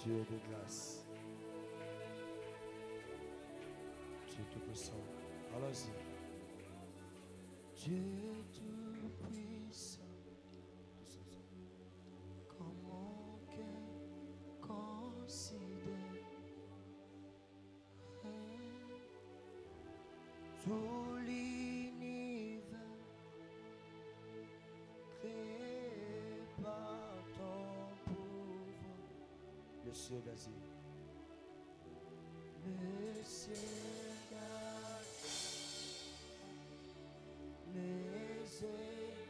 Dieu de grâce. Dieu tout-puissant. Allons-y. Dieu tout-puissant. Comment qu'un considère tout l'univers créé par ton pouvoir. Le ciel d'Asie. Le ciel d'Asie. Les éclairs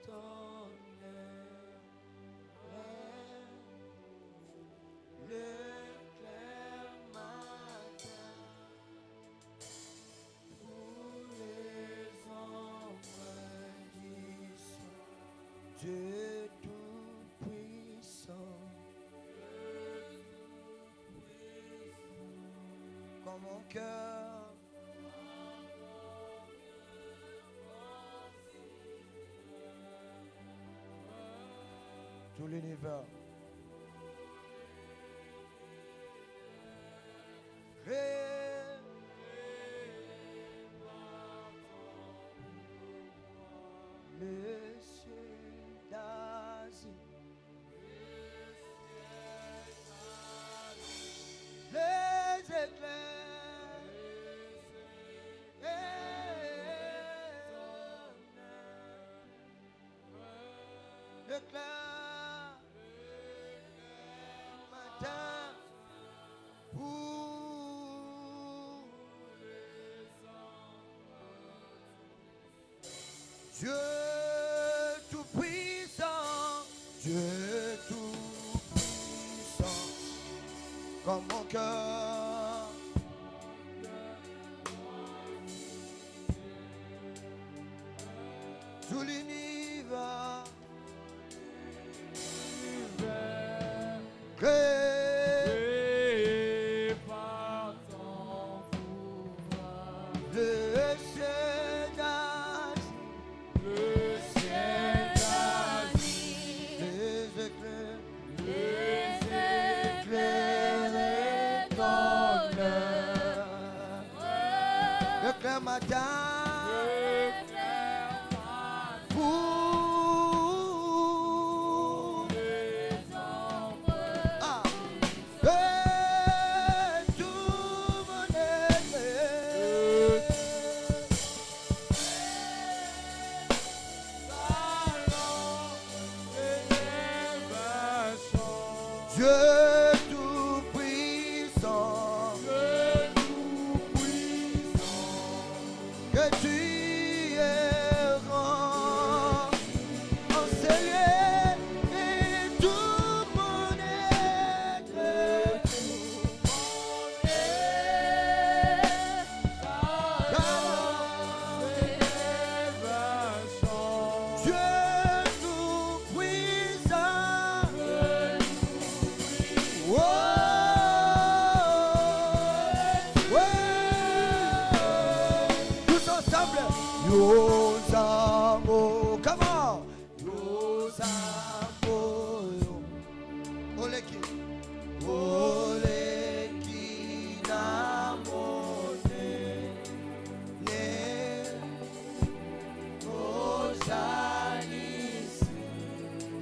étonnent. Le clair matin pour les ombres disent Dieu tout-puissant. Comme mon cœur tout l'univers le ciel d'Asie, les éclairs le clair matin pour Dieu tout-puissant, Dieu tout-puissant, comme mon cœur. Tout l'univers créé par ton pouvoir. Le ciel d'Asie, les éclairs étonnent. Le clair matin pour les ombres. Tout mon être. Dieu tout-puissant, que tu es grand, enseigné et tout mon être, Dieu tout-puissant. Oh, ouais. Tous ensemble. Nos amours, comment? Nos amours. Oleki. Oleki namone. Les ojalis.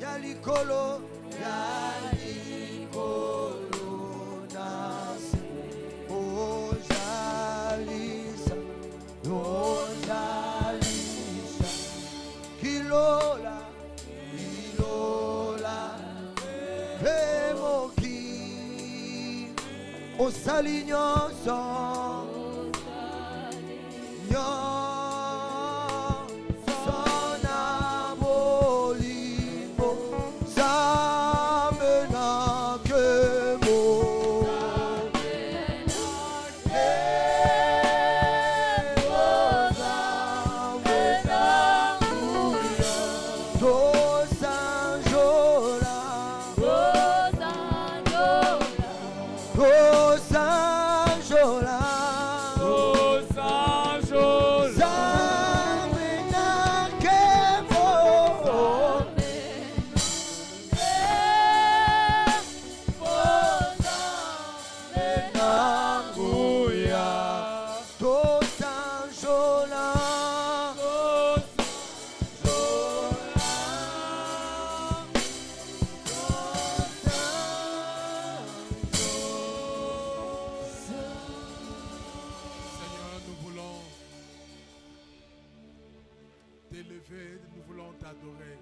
Yalikolo. Yalikolo nasi. Ojalisa. Ojalisa. Kilola. Kilola. Remoki. Osalignoso. Son abolimbo. Samena que mo. Los Angeles. Nous voulons t'adorer.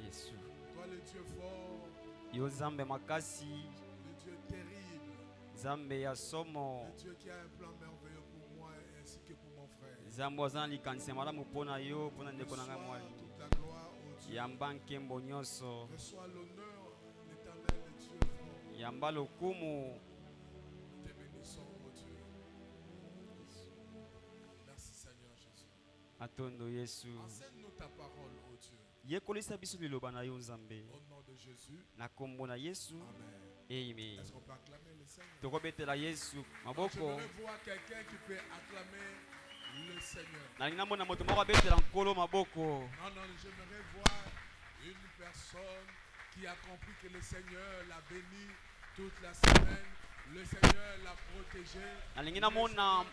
Yesu Toi le Dieu fort, yo nzambe makasi, le Dieu terrible, nzambe ya somo, le Dieu qui a un plan merveilleux pour moi ainsi que pour mon frère. nzambe oza na likanisi malamu mpo na yo mpo na ndeko na ngai Reçois mwali. toute la gloire au Dieu. Yamba nkembo nyonso, Reçois l'honneur, l'éternel, le Dieu fort. yamba lokumu. Nous te bénissons, au Dieu. Merci Seigneur Jésus. Atondo Yesu, Enseigne-nous ta parole, au Dieu. yekolisa biso liloba na yo nzambe, Au nom de Jésus. na kombo na Yesu. Amen. Amen. Est-ce qu'on peut acclamer le Seigneur? Tokobetela Yesu maboko. J'aimerais voir quelqu'un qui peut acclamer le Seigneur. nalingi namona moto moko abetela nkolo maboko. Non, non, j'aimerais voir une personne qui a compris que le Seigneur l'a béni toute la semaine. Le Seigneur l'a protégé. nalingi namona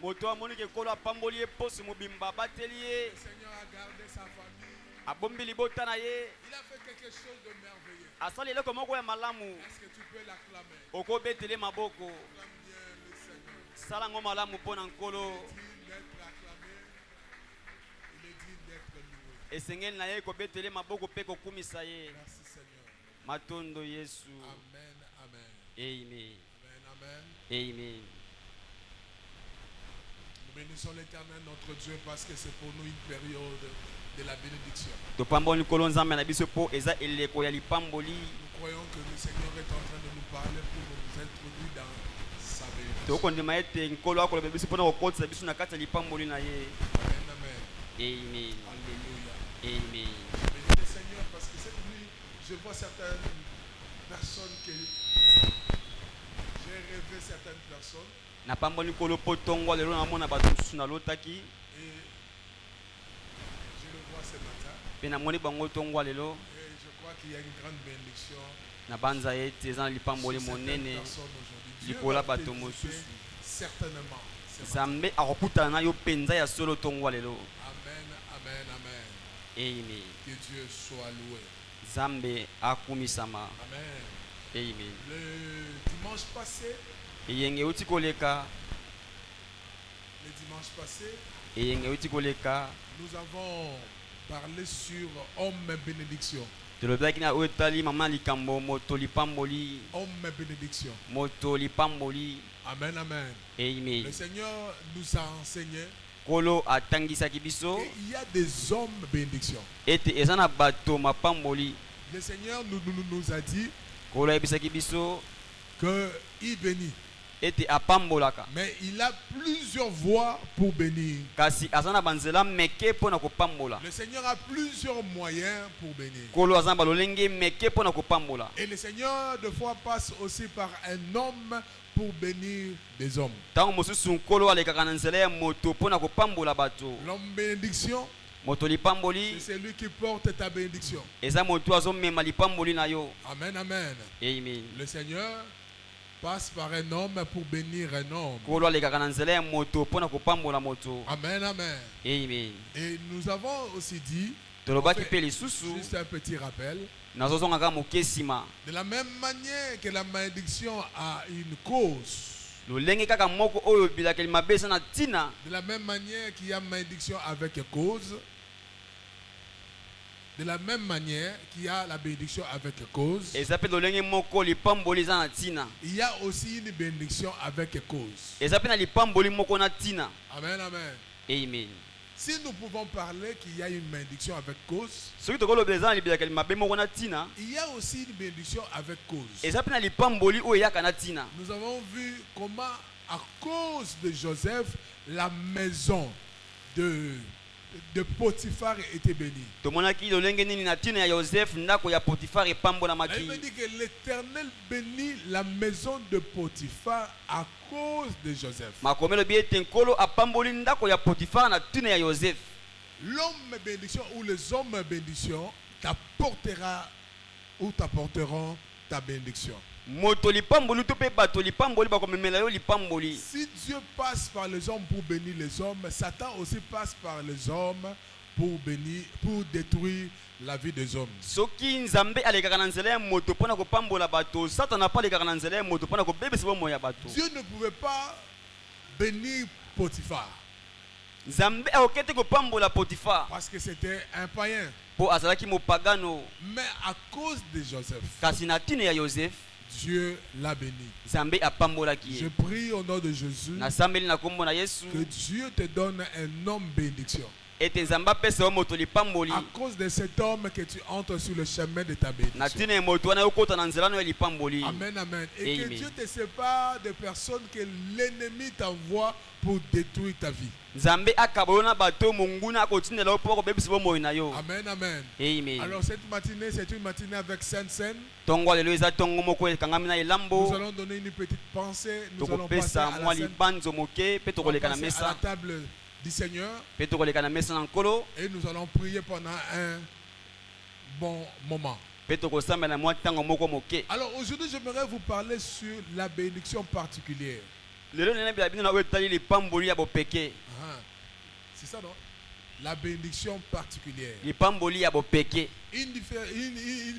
moto amoni ke nkolo apamboli ye posi mobimba abateli ye, Le Seigneur a gardé sa famille. abombi libota na ye, Il a fait quelque chose de merveilleux. asali eloko moko ya malamu. Est-ce que tu peux l'acclamer? Okobetele maboko, Acclame bien le Seigneur. sala ngo malamu mpo na nkolo. Il est digne d'être acclamé. Il est digne d'être loué. Esengeli na ye kobetele maboko mpe kokumisa ye. Merci Seigneur. Matondo Yesu. Amen, amen. Amen. Amen, amen. Amen. Nous bénissons l'Éternel notre Dieu parce que c'est pour nous une période de la bénédiction. Topamboli nkolo nzambe na biso mpo eza eleko ya lipamboli. Nous croyons que le Seigneur est en train de nous parler pour nous introduire dans sa bénédiction. Tokondima ete nkolo akoloba biso mpona kokotisa biso na kati ya lipamboli na ye. Amen, amen. Amen. Alléluia. Amen. Je bénis le Seigneur parce que cette nuit, je vois certaines personnes que j'ai rêvé certaines personnes Napamboli nkolo mpo tongo lelo namona bato mosusu nalotaki et je le vois ce matin mpe namoni bango tongo lelo. et je crois qu'il y a une grande bénédiction Na banza ete eza na lipamboli sur certaines monene personnes aujourd'hui. Dieu likola va te bato visiter mosusu. certainement. ce matin. Nzambe akokutana na yo mpenza ya solo tongo lelo. Amen, amen, amen. Amen. Que Dieu soit loué. Nzambe akumisama. Amen. Amen. Le dimanche passé, Eyenge euti koleka, eyenge euti koleka, nous avons parlé sur homme bénédiction. tolobaki na oyo etali mama likambo moto lipamboli, Homme bénédiction. moto lipamboli. Amen, amen. Amen. Le Seigneur nous a enseigné Kolo atangisaki biso qu'il y a des hommes bénédiction. ete eza na bato mapamboli. Le Seigneur nous a dit Kolo ayebisaki biso qu'il bénit. ete apambolaka. Mais il a plusieurs voies pour bénir. Kasi aza na banzela meke mpo na kopambola. Le Seigneur a plusieurs moyens pour bénir. Kolo aza na balolenge meke mpo na kopambola. Et le Seigneur, de fois, passe aussi par un homme pour bénir des hommes. Ntango mosusu nkolo alekaka na nzela ya moto mpo na kopambola bato. L'homme bénédiction, Moto lipamboli c'est celui qui porte ta bénédiction. eza moto azomema lipamboli na yo. Amen, amen. Amen. Le Seigneur passe par un homme pour bénir un homme. Kolo alekaka na nzela ya moto mpo na kopambola moto. Amen, amen. Amen. Et nous avons aussi dit, Tolobaki on mpe fait lisusu juste un petit rappel, nazozonga kaka moke nsima. de la même manière que la malédiction a une cause, Lolenge kaka moko oyo bilakeli mabe eza na ntina, de la même manière qu'il y a malédiction avec cause, de la même manière qu'il y a la bénédiction avec cause, eza mpe lolenge moko lipamboli eza na ntina. il y a aussi une bénédiction avec cause. Eza mpe na lipamboli moko na ntina. Amen, amen. Amen. Si nous pouvons parler qu'il y a une bénédiction avec cause, Soki tokoloba eza na libilakeli mabe moko na ntina, il y a aussi une bénédiction avec cause. eza mpe na lipamboli oyo eyaka na ntina. Nous avons vu comment, à cause de Joseph, la maison de Potiphar était bénie. Tomonaki lolenge nini na ntina ya Joseph ndako ya Potifar La epambolamaki. Bible dit que l'Éternel bénit la maison de Potiphar à cause de Joseph. Makomelo bi ete nkolo apamboli ndako ya Potifar na ntina ya Joseph. L'homme bénédiction ou les hommes bénédiction t'apportera ou t'apporteront ta bénédiction. Moto lipamboli to pe bato lipamboli bakomemela yo lipamboli. Si Dieu passe par les hommes pour bénir les hommes, Satan aussi passe par les hommes pour bénir, pour détruire la vie des hommes. Soki nzambe alekaka na nzela ya moto mpona kopambola bato, satana pa alekaka na nzela ya moto mpona kobebisa bomoi ya bato. Dieu ne pouvait pas bénir Potiphar. Nzambe akokete kopambola Potiphar parce que c'était un païen. po azalaki mopagano, Mais à cause de Joseph, kasi na tina ya Joseph Dieu l'a béni. Nzambe apambolaki Je ye. prie au nom de Jésus Nasambeli na kombo na Yesu que Dieu te donne un homme bénédiction. ete Nzambe apesa yo moto lipamboli À cause de cet homme que tu entres sur le chemin de ta na bénédiction. tina ya moto wana yokota na nzela no ya lipamboli. Amen, amen. Et que Amen. Dieu te sépare des personnes que l'ennemi t'envoie pour détruire ta vie. Nzambe akaba yo na bato monguna akotindela yo po akobebisa bomoi na yo. Amen, amen. Amen. Alors cette matinée, c'est une matinée avec Sainte Seine. Tongo lelo eza tongo moko ekangami na Nous elambo allons donner une petite pensée. Nous allons passer tokopesa à mwa la scène. libanzo moke pe On va tokoleka na passer à la mesa table du Seigneur pe tokoleka na mesa na nkolo et nous allons prier pendant un bon moment. pe tokosambela mwa ntango moko moke. Alors aujourd'hui, j'aimerais vous parler sur la bénédiction particulière. Lelo nene bila bino na oyo etali lipamboli ya bopeke. Ah, c'est ça, non? La bénédiction particulière. Lipamboli ya bopeke. Une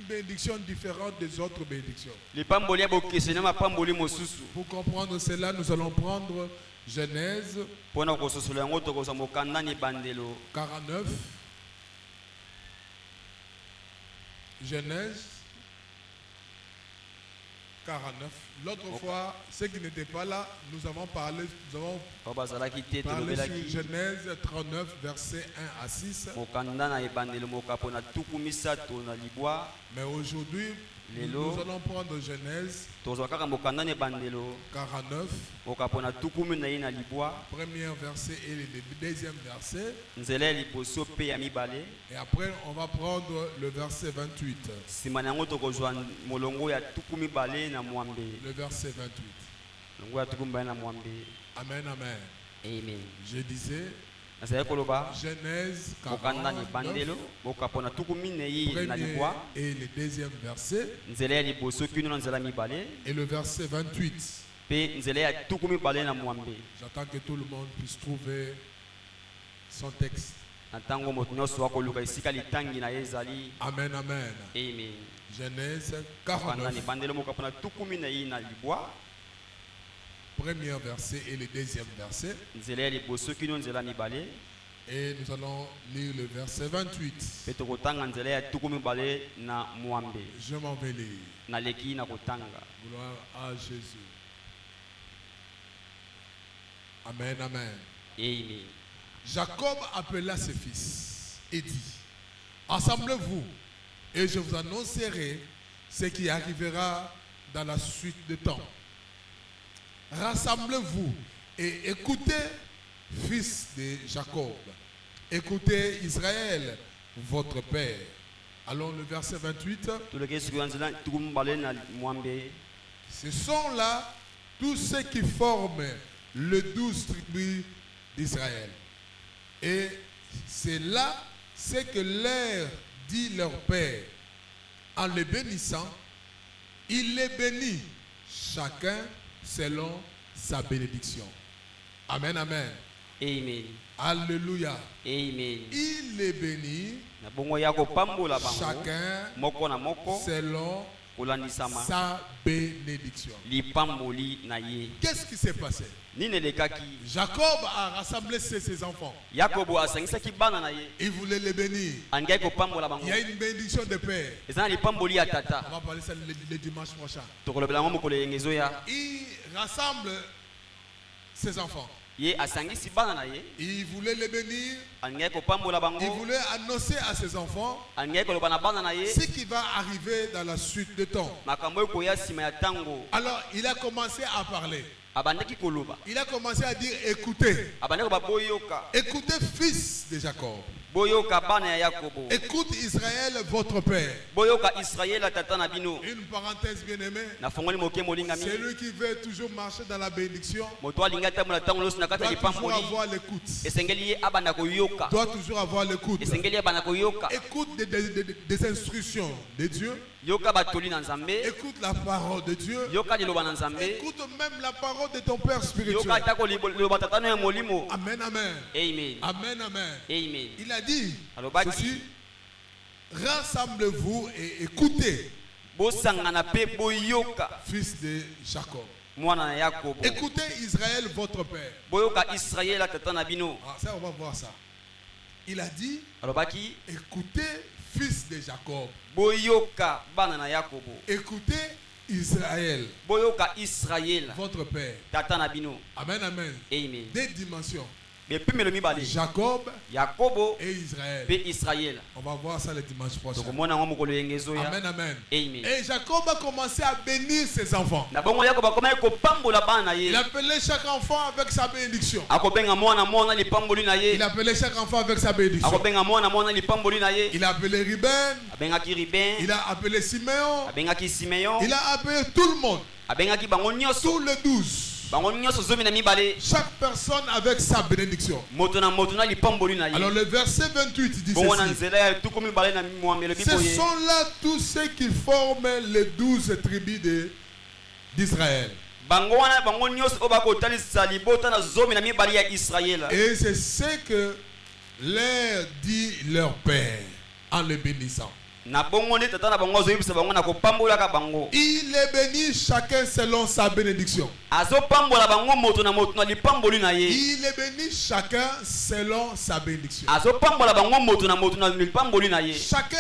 bénédiction différente des autres bénédictions. Lipamboli ya bokeseni na mapamboli mosusu. Pour comprendre cela, nous allons prendre Genèse Mpona kososola yango tokozwa mokanda ni bandelo 49. Genèse 49. L'autre fois, ceux qui n'étaient pas là, nous avons parlé oyo bazalaki te sur tolobelaki Genèse 39, versets 1 à 6. mokanda na ebandelo mokapo na tuku misato na libwa. Mais aujourd'hui, Lelo. nous allons prendre Genèse tozwa kaka mokanda na ebandelo 49, mokapo na tuku minei na libwa, premier verset et le deuxième verset. nzela ya liboso mpe ya mibale. Et après, on va prendre le verset 28. Nsima na yango tokozwa molongo ya tuku mibale na mwambe. Le verset 28. Molongo ya tuku mibale na mwambe. Amen, amen. Amen. Je disais, nazali koloba Genèse mokanda na 49, ebandelo mokapo na tuku minei na premier libwa, et le deuxième verset. nzela ya liboso kino na nzela mibale Et le verset 28. mpe nzela ya tuku mibale na mwambe. J'attends que tout le monde puisse trouver son texte. Na ntango moto nyonso akoluka esika litangi na ye ezali. Amen, amen. Amen. Genèse mokanda na 49, ebandelo mokapo na tuku minei na libwa, premier verset et le deuxième verset. nzela ya liboso kino nzela mibale. Et nous allons lire le verset 28. Mpe tokotanga nzela ya tuku mibale na mwambe. Je m'en vais lire. Naleki na kotanga. Gloire à Jésus. Amen, amen. Amen. Jacob appela ses fils et dit, assemblez-vous et je vous annoncerai ce qui arrivera dans la suite du temps. Rassemblez-vous et écoutez, fils de Jacob. Écoutez Israël, votre père. Allons le verset 28. toleki soki ya nzela tuku mibale na mwambe. Ce sont là tous ceux qui forment les 12 tribus d'Israël. Et c'est là ce que leur dit leur père. En les bénissant, il les bénit, chacun selon sa bénédiction. Amen, amen. Amen. Alléluia. Amen. Il les bénit, Na bongo ya kopambola bango chacun moko na moko selon kolandisama sa bénédiction. lipamboli na ye. Qu'est-ce qui s'est passé? Nini elekaki? Jacob a rassemblé ses enfants. Yakobo asangisaki bana na ye, Il voulait les bénir. alingaki kopambola bango. Il y a une bénédiction de père. eza na lipamboli ya tata. On va parler ça le dimanche prochain. tokolobela yango mokolo yengo ezoya. Il rassemble ses enfants. Ye asangisi bana na ye, Il voulait les bénir. alingaki kopambola Il bango, voulait annoncer à ses enfants alingaki koloba na bana na ye ce qui va arriver dans la suite de temps. makambo oyo koya nsima ya ntango. Alors, il a commencé à parler. Abandaki koloba, Il a commencé à dire, écoutez. abandaki koba boyoka, Écoutez, fils de Jacob. boyoka bana ya Yakobo, Écoute Israël, votre père. boyoka Israël tata na bino. Une parenthèse bien aimée. Nafongoli moke molingami, Celui qui veut toujours marcher dans la bénédiction moto alingi atambola ntango nyonso na kati ya doit toujours lipamboli, avoir l'écoute. esengeli ye abanda koyoka, Doit toujours avoir l'écoute. esengeli ye abanda koyoka. Écoute des instructions de Dieu. Yoka batoli na Nzambe, Écoute la parole de Dieu. yoka liloba na Nzambe, Écoute même la parole de ton Père yoka spirituel. atako liloba tata no ya molimo. Amen, amen. Amen. Amen, amen. Amen. Il a dit Alobaki, ceci, rassemblez-vous et écoutez, bosangana pe boyoka fils de Jacob. mwana na Yakobo. Écoutez Israël, votre père. Boyoka Israël tata na bino. Ah, ça, on va voir ça. Il a dit, Alobaki écoutez, fils de Jacob. boyoka bana na Yakobo. Écoutez Israël, Boyoka Israël votre père. tata na bino. Amen, amen. Amen. Des dimensions. Depuis me le mibale. Jacob Yakobo et Israël. pe Israël. On va voir ça le dimanche prochain. Tokomona ngo mokolo yengezo ya. Amen, amen. Amen. Et Jacob a commencé à bénir ses enfants. Na bongo Yakobo akoma ko pambola bana na Il ye. appelait chaque enfant avec sa bénédiction. Akobenga mwana li pamboli na ye. Il appelait chaque enfant avec sa bénédiction. Akobenga mwana li pamboli na ye. Il a appelé Ruben. Abengaki Ruben. Il a appelé Siméon. Abengaki Simeon. Il a appelé tout le monde. Abengaki bango nyonso. Tous les 12. Bango nyonso zomi na mibale. Chaque personne avec sa bénédiction. Moto na li pamboli na ye. Alors le verset 28 dit Bongo na ceci. nzela ya tuko mibale na mwamelo Ce biboye. sont là tous ceux qui forment les 12 tribus d'Israël. Bango wana bango nyonso o bakotalisa libota na zomi na mibale ya Israël. Et c'est ce que leur dit leur père en le bénissant. Na bongo nde tata na bango zoyebisa bango na kopambola ka bango. Il les bénit chacun selon sa bénédiction. Azo pambola bango moto na lipamboli na ye. Il les bénit chacun selon sa bénédiction. Azo pambola bango moto na lipamboli na ye. Chacun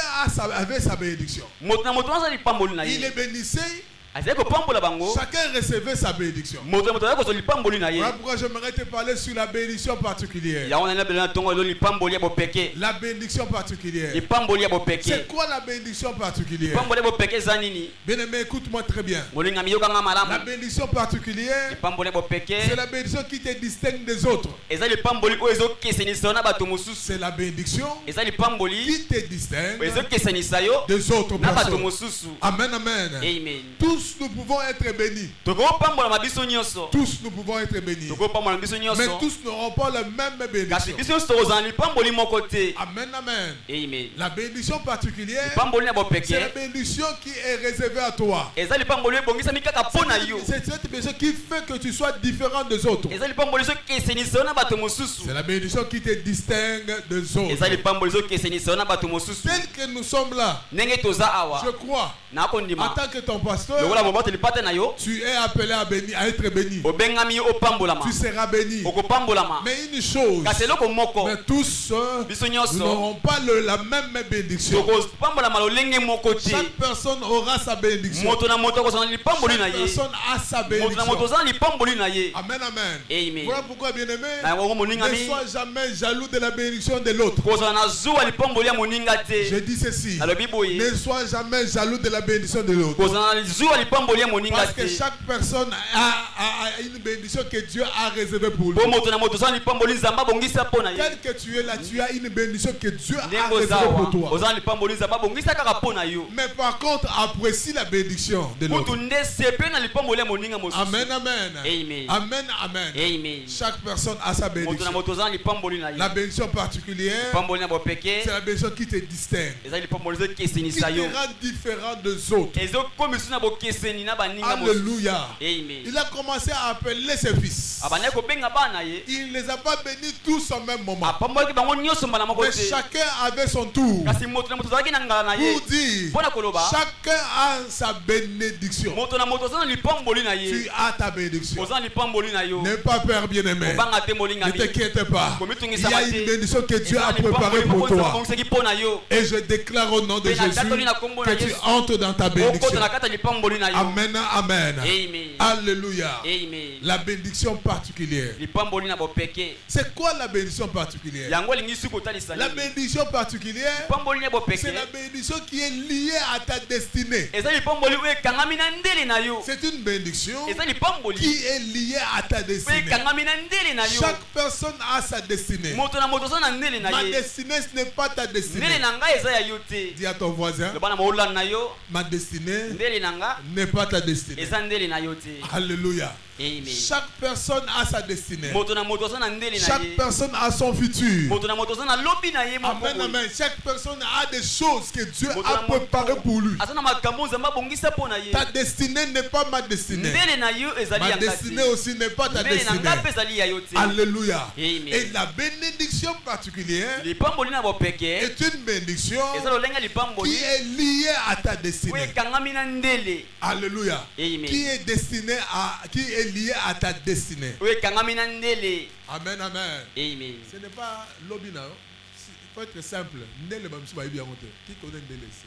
avait sa bénédiction. Moto na lipamboli na Il les ye. bénissait. Azo ko pambola bango. Chacun recevait sa bénédiction. Moto na ko lipamboli na ye. Voilà pourquoi j'aimerais te parler sur la bénédiction particulière. Ya ona na bela tongo lo lipamboli ya bopeke. La bénédiction particulière. Lipamboli ya bopeke. C'est quoi la bénédiction particulière? Lipamboli ya bopeke za nini? Bien-aimé, écoute-moi très bien. Molinga miyoka nga La malamu. bénédiction particulière, Lipamboli ya bopeke. c'est la bénédiction qui te distingue des autres. Eza lipamboli o ezo kesenisa na bato mosusu. C'est la bénédiction Eza lipamboli qui te distingue ezo kesenisa yo des autres na bato personnes. mosusu. Amen, amen. Amen. Tous nous pouvons être bénis. Toko pambola mabiso nyonso. Tous nous pouvons être bénis. Toko pambola mabiso Mais nyonso. tous n'auront pas la même Kasi bénédiction. biso nyonso tokozala lipamboli moko te. Amen, amen. Amen. La bénédiction particulière, Lipamboli na c'est la bopeke. bénédiction qui est réservée à toi. Eza lipamboli ebongisami kaka mpo na yo. C'est cette bénédiction qui fait que tu sois différent des autres. Eza lipamboli ezokesenisa yo na bato mosusu. C'est la bénédiction qui te distingue des Eza autres. lipamboli ezokesenisa yo na bato mosusu. Tel que nous sommes là, Ndenge toza awa. je crois, en Nakondima. tant que ton pasteur, Lokola boboto lipata na yo. tu es appelé à être béni. Obengami yo opambolama. Tu seras béni. Okopambolama. Mais une chose, Kasi eloko moko. mais tous Biso nous nyonso. n'aurons pas la même bénédiction. Tokopambolama lolenge moko te. Chaque personne aura sa bénédiction. Moto na moto akozala lipamboli na Chaque ye. personne a sa Moto na moto bénédiction. ozala lipamboli na ye. Amen, amen. Amen. Voilà pourquoi, bien-aimé, Na yango moninga ne mi. sois jamais jaloux de la bénédiction de l'autre. Kozala na zuwa lipamboli ya moninga Je te. dis ceci. Nalobi boye. Ne sois jamais jaloux de la bénédiction de l'autre. Kozala na zuwa lipamboli ya moninga Parce que te. chaque personne a une bénédiction que Dieu a réservée pour lui. Po moto na moto ozala lipamboli nzamba bongisa mpo na ye. Tel que tu es là, tu as une bénédiction que Dieu a Ndenge réservée ozawa. pour toi. Ozala lipamboli nzamba bongisa kaka mpo na yo. Mais par contre, apprécie la bénédiction de Kutu l'autre. nde sepe na lipamboli ya moninga mosusu. Amen, amen. Amen. Amen, amen. Amen. Chaque personne a sa Moto na bénédiction. moto ozala lipamboli na La ye. bénédiction particulière, Lipamboli na c'est bopeke. la bénédiction qui te distingue, Eza lipamboli qui ezokesenisa yo. te rend différent des autres. Ezokomisa na bokeseni na baninga mosusu. Alléluia. Amen. Il a commencé à appeler ses fils. Abandaki kobenga bana ye. Il ne les a pas bénis tous au même moment. Apambolaki bango nyonso mbala moko Mais te. chacun avait son tour Kasi moto na moto azalaki na ngala na ye. pour dire, Mpona koloba. chacun a sa bénédiction. Moto na moto aza na lipamboli na Tu ye. as ta bénédiction. Oza na lipamboli na yo. N'aie pas peur, bien-aimé. Obanga te molinga Ne mi. t'inquiète pas. Il y a une bénédiction que Dieu Eza a na lipamboli préparée pour moko nzambe toi. abongisaki mpo na yo. Et je déclare au nom de Jésus que tu entres dans ta Okota bénédiction. na kati ya lipamboli na yo. Amen, amen. Amen. Alléluia. Amen. La bénédiction particulière. Lipamboli na bopeke. C'est quoi la bénédiction particulière? Yango elingi suki kotalisa La nini? bénédiction particulière, Lipamboli na bopeke. c'est la bénédiction qui est liée à ta destinée. Eza lipamboli oyo ekangami na ndele na yo. C'est une bénédiction Eza lipamboli qui est liée à ta oyo destinée. ekangami na ndele na yo. Chaque personne a sa destinée. Moto na moto aza na ndele na Ma ye. destinée, ce n'est pas ta destinée. Ndele na ngai eza ya yo te. Dis à ton voisin, Loba na maolanda na yo. ma destinée Ndele na nga n'est pas ta destinée. eza ndele na yo te. Alléluia. Amen. Chaque personne a sa destinée. Moto na moto sana ndele na Chaque ye. personne a son futur. Moto na moto sana lobi na ye Amen, moko. amen. Chaque personne a des choses que Dieu Moto a na moto. préparées pour lui. Asana makambo nzamba bongisa pona ye. Ta destinée n'est pas ma destinée. Ndele na yo ezali Ma ya ngati. destinée aussi n'est pas ta Ndele na destinée. ngape ezali ya yo te. Alléluia. Amen. Et la bénédiction particulière Lipamboli na bopeke. est une bénédiction Eza lolenga lipamboli. qui est liée à ta We destinée. kangami na ndele. Alléluia. Amen. Qui est liée à ta destinée. We kangami na ndele. Amen, amen. Amen. Ce n'est pas l'obina. Il faut être simple. Ndele bamsu ba bien monter. Qui connaît Ndele ici?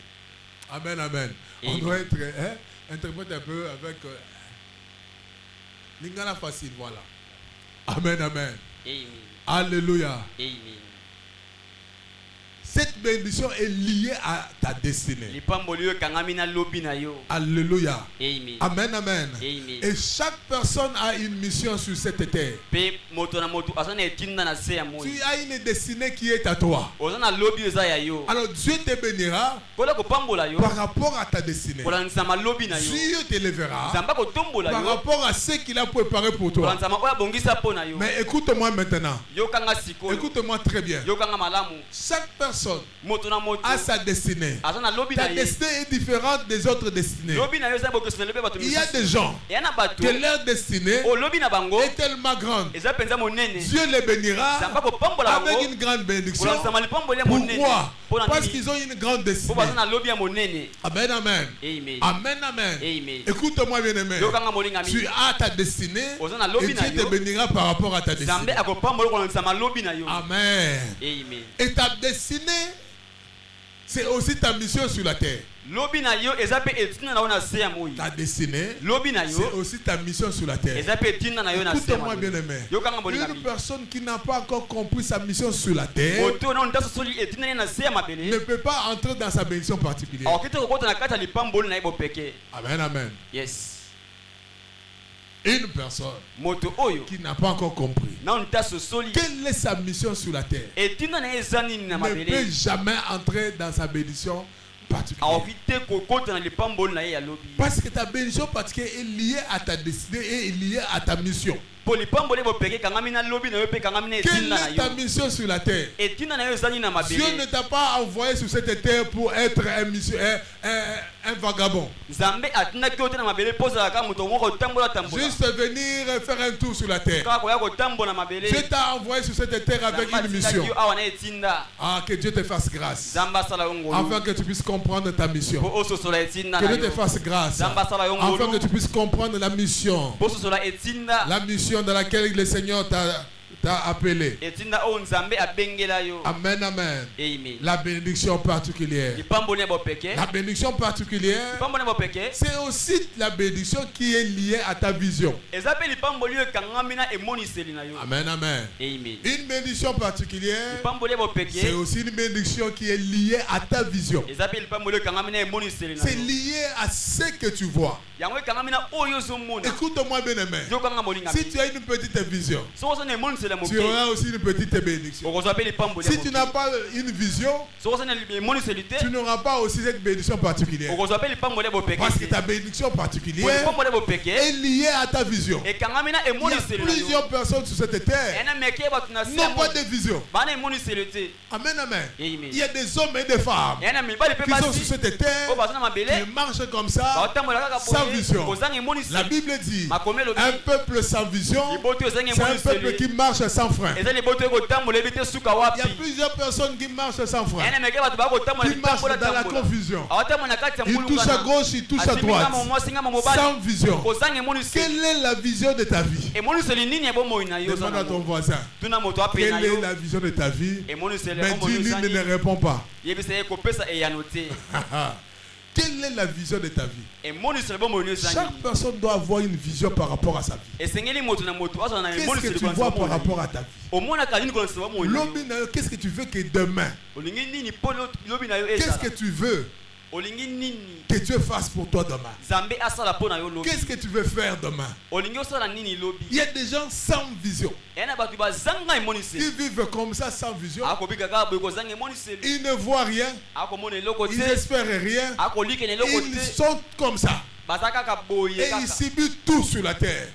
Amen, amen. On Amen. doit être interprète un peu avec lingala facile, voilà. Amen, amen. Amen. Alléluia. Amen. Cette bénédiction est liée à ta destinée. Lipamboli we kangami na lobi na yo. Alléluia. Amen. Amen, amen. Amen. Et chaque personne a une mission sur cette terre. Pe moto na moto asana etinda na se ya moi. Tu as une destinée qui est à toi. Ozana lobi eza ya yo. Alors Dieu te bénira Kola ko pambola yo. par rapport à ta destinée. Kola nsama lobi na yo. Dieu te lèvera Zamba ko tombola par yo. rapport à ce qu'il a préparé pour Kola toi. nsama oya bongisa pona yo. Mais écoute-moi maintenant. Yo kanga sikoyo. Écoute-moi très bien. Yo kanga malamu. Chaque personne Moto na moto. a sa destinée. Asana lobi na Ta ye. destinée est différente des autres destinées. Lobi na yo za bokesana lobi bato. Il y a des gens Yana bato. que leur destinée O lobi na bango. est tellement grande. Eza penza monene. Dieu les bénira Zamba ko pambola bango. avec une grande bénédiction. Kola nsama lipamboli ya monene. Pourquoi? Pona Parce nini? qu'ils ont une grande Po destinée. bazana lobi ya monene. Amen, amen. Amen. Amen, amen. Amen. Écoute-moi bien aimé. Yo kanga molinga mi. Tu as ta destinée Ozana et lobi na Dieu te yo. bénira par rapport à ta Zambe destinée. akopambola kola nsama lobi na yo. Amen. Amen. Et ta destinée, c'est aussi ta mission sur la terre. Lobi na yo eza pe etina na yo na se ya moi. Ta destinée, Lobi na c'est yo aussi ta mission sur la terre. eza pe etina na yo na se ya Écoute-moi moi. bien aimé. Yo kanga molinga Une mi. personne qui n'a pas encore compris sa mission sur la terre Moto na ntaso soli etina na se ya ne mabele. peut pas entrer dans sa bénédiction particulière. Akite ko kota na kata lipamboli na ibo peke. Amen, amen. Yes. Une personne Moto oyo qui n'a pas encore compris na ntaso soli quelle est sa mission sur la terre etina na eza nini na ne peut mabele. jamais entrer dans sa bénédiction particulière. Akite ko kota na lipamboli na ye ya lobi. Parce que ta bénédiction particulière est liée à ta destinée et est liée à ta mission. Po lipamboli bo peke kangami na lobi na yo pe kangami na Quelle etina na est ta yo. mission sur la terre? Etina na yo eza nini na Dieu ne mabele. t'a pas envoyé sur cette terre pour être un vagabond. Nzambe atina ki ote na mabele poza ka moto moko tambola tambola. Juste venir faire un tour sur la terre. Kaka koya ko tambola mabele. Dieu t'a envoyé sur cette terre avec une mission. Awa na etinda. Ah, que Dieu te fasse grâce. Zamba sala yongolo. Afin que tu puisses comprendre ta mission. Po ososola etinda Que na Dieu te yo. fasse grâce. Zamba sala Afin yongolo. que tu puisses comprendre la mission. Po ososola etinda. La mission dans laquelle le Seigneur t'a appelé. Etinda o nzambe abengela yo. Amen, amen. Amen. La bénédiction particulière. Lipamboli ya bopeke. La bénédiction particulière, Lipamboli ya bopeke. c'est aussi la bénédiction qui est liée à ta vision. Eza pe lipamboli yo kangami na emoniseli na yo. Amen, amen. Amen. Une bénédiction particulière, Lipamboli ya bopeke. c'est aussi une bénédiction qui est liée à ta vision. Eza pe lipamboli yo kangami na emoniseli na C'est yo. lié à ce que tu vois. Yango kangami na oyo zomona. Écoute-moi bien aimé. Yo kanga molinga. Si tu as une petite vision, So so na emoniseli ya tu moke. auras aussi une petite bénédiction. Okozwa pe lipamboli ya Si tu moke. n'as pas une vision, So so na emoniseli te. tu n'auras pas aussi cette bénédiction particulière. Okozwa pe lipamboli ya bopeke. Parce que ta bénédiction Po particulière lipamboli ya bopeke. est liée à ta vision. Ekangami na Il y a emoniseli na yo. plusieurs personnes sur cette terre Ena meke batu na qui n'ont pas de vision. bana emoniseli te. Amen, amen. Amen. Il y a des hommes et des femmes Ena mibali pe qui sont basi. sur cette terre, O bazana mabele. qui marchent comme ça, Baotambola kaka sans boye. vision. Kozanga emoniseli. La Bible dit, Makomelo bi. un peuple sans vision, Liboto ezanga c'est un peuple emoniseli. qui marche sans frein. Eza liboto ekotambola ebite suka Il y wapi. a plusieurs personnes qui marchent sans frein, Ena meke batu bakotambola qui marchent bitambola dans la tambola. confusion. Awatambola na kati ya Ils touchent à gauche, ils touchent à droite, sans vision. Kozanga emoniseli. Quelle est la vision de ta vie? Emoniseli nini ebomoyi na yo Demande à ton zana. voisin. Tuna moto ape na Quelle yo. est la vision de ta vie? Emoniseli Mais ebomoyi dis-lui, zani. ne répond pas. Yebisa ye kopesa eyano te. Quelle est la vision de ta vie? Emoniseli ebomoyi zani. Chaque personne doit avoir une vision par rapport à sa vie. Esengeli moto na moto azo na Qu'est-ce que emoniseli tu vois par rapport à ta vie? omona ka nini kolona seba moyi na yo. Lobi na yo, qu'est-ce que tu veux que demain? Olingi nini po lobi na yo Qu'est-ce ezala. que tu veux Olingi nini que Dieu fasse pour toi demain? Zambe asala po na yo lobi. Qu'est-ce que tu veux faire demain? Olingi osala nini lobi. Il y a des gens sans vision. Ena batu bazanga emoniseli. Ils vivent comme ça sans vision. Akobika kaka boye kozanga emoniseli. Ils ne voient rien. Akomona eloko Ils te. n'espèrent rien. Akolike na eloko Ils te. sont comme ça. Baza kaka boye Et ils kaka. subissent tout sur la terre.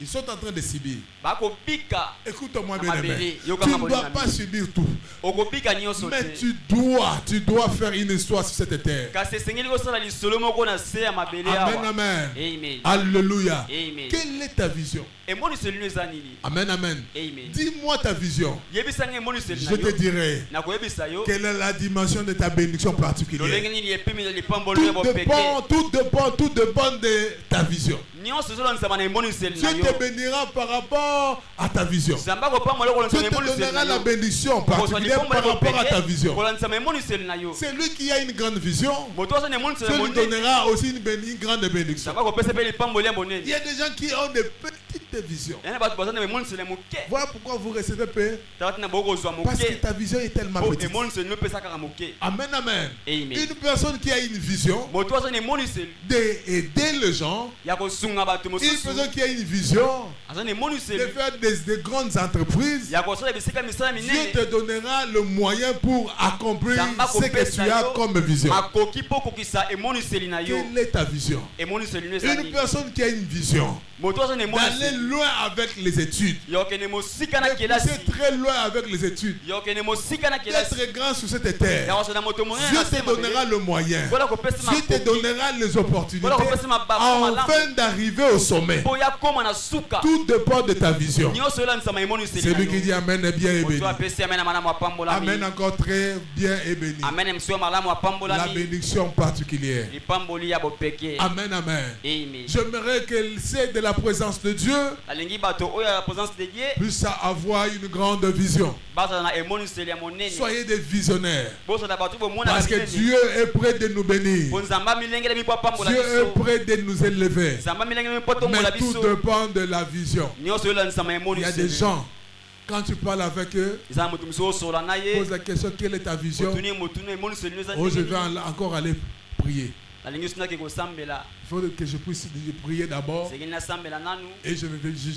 Ils sont en train de subir. bakobika Écoute-moi Na bien aimé. mabele, Tu yoka ne mabele dois na pas mimi. subir tout. okobika nyonso Mais te tu dois faire une histoire sur cette terre. kasi esengeli kosala lisolo moko na se ya mabele Amen, awa amen. amen Alléluia. Amen. Quelle est ta vision? emoniseli no eza nini Amen, amen. amen Dis-moi ta vision. yebisa nga emoniseli na Je te yo dirai nakoyebisa yo quelle est la dimension de ta bénédiction particulière. lolenge nini epemi na lipambolo ya bopeke Tout dépend de ta vision. nyonso ezolanisama na emoniseli na Dieu yo te bénira par rapport à ta vision. zamba kopambola Dieu kolanisama te emoniseli donnera na la yo bénédiction particulière par rapport à ta vision. kolanisama emoniseli na yo C'est lui qui a une grande vision. moto aza na emoniseli Dieu ya lui monene donnera aussi une grande bénédiction. zamba kopesa mpe lipambolo ya Il monene y a des gens qui ont des petites visions. yana bato baza na emoniseli ya moke Voilà pourquoi vous recevez peu. tala tina bokozwa Parce que moke ta vision est tellement po petite. emoniseli no epesa kaka moke Amen, amen. Amen. Une personne qui a une vision moto aza na emoniseli d'aider les gens, ya kosunga bato une mosusu personne qui a une vision aza na de emoniseli faire des grandes entreprises, ya kosala bisika misala Dieu minene te donnera le moyen pour accomplir Zamba ce que kopesa tu as yo comme vision. makoki mpo okokisa emoniseli na yo Quelle est ta vision? emoniseli no eza Une nini personne qui a une vision moto aza na d'aller emoniseli loin avec les études, yokende mosika na de kelasi pousser très loin avec les études, yokende mosika na kelasi d'être grand sur cette ya terre. kosala moto monene Dieu na te se donnera le moyen. mpona kopesa Dieu te makoki donnera les opportunités mpona kopesa mabaku malamu afin d'arriver au sommet. mpo ya koma na suka Tout dépend de ta vision. nyonso elanisama emoniseli Celui na qui yo dit Amen est bien et béni. moto apesi amen ya malamu apambolami Amen encore très bien et béni. amen mosu ya malamu La apambolami bénédiction particulière. lipamboli ya bopeke Amen, amen. amen J'aimerais qu'elle sait de la présence de Dieu nalingi bato oyo ya présence de dieu puisse avoir une grande vision. bazala na emoniseli ya monene Soyez des visionnaires. bozala bato bomona Parce que Dieu est prêt de nous bénir. po nzamba milengele mipo apambola Dieu est biso prêt de nous élever. nzamba milengele mipo tombola Mais tout biso dépend de la vision. nyonso oyo elanisama Il y a des emoniseli gens, quand tu parles avec eux, eza na moto mosu osola na ye pose la question, quelle est ta vision? otuni motuni emoniseli no eza Oh, je ndenge vais nini? encore aller prier. nalingi osinaki kosambela Il faut que je puisse prier d'abord segeli nasambela nanu et je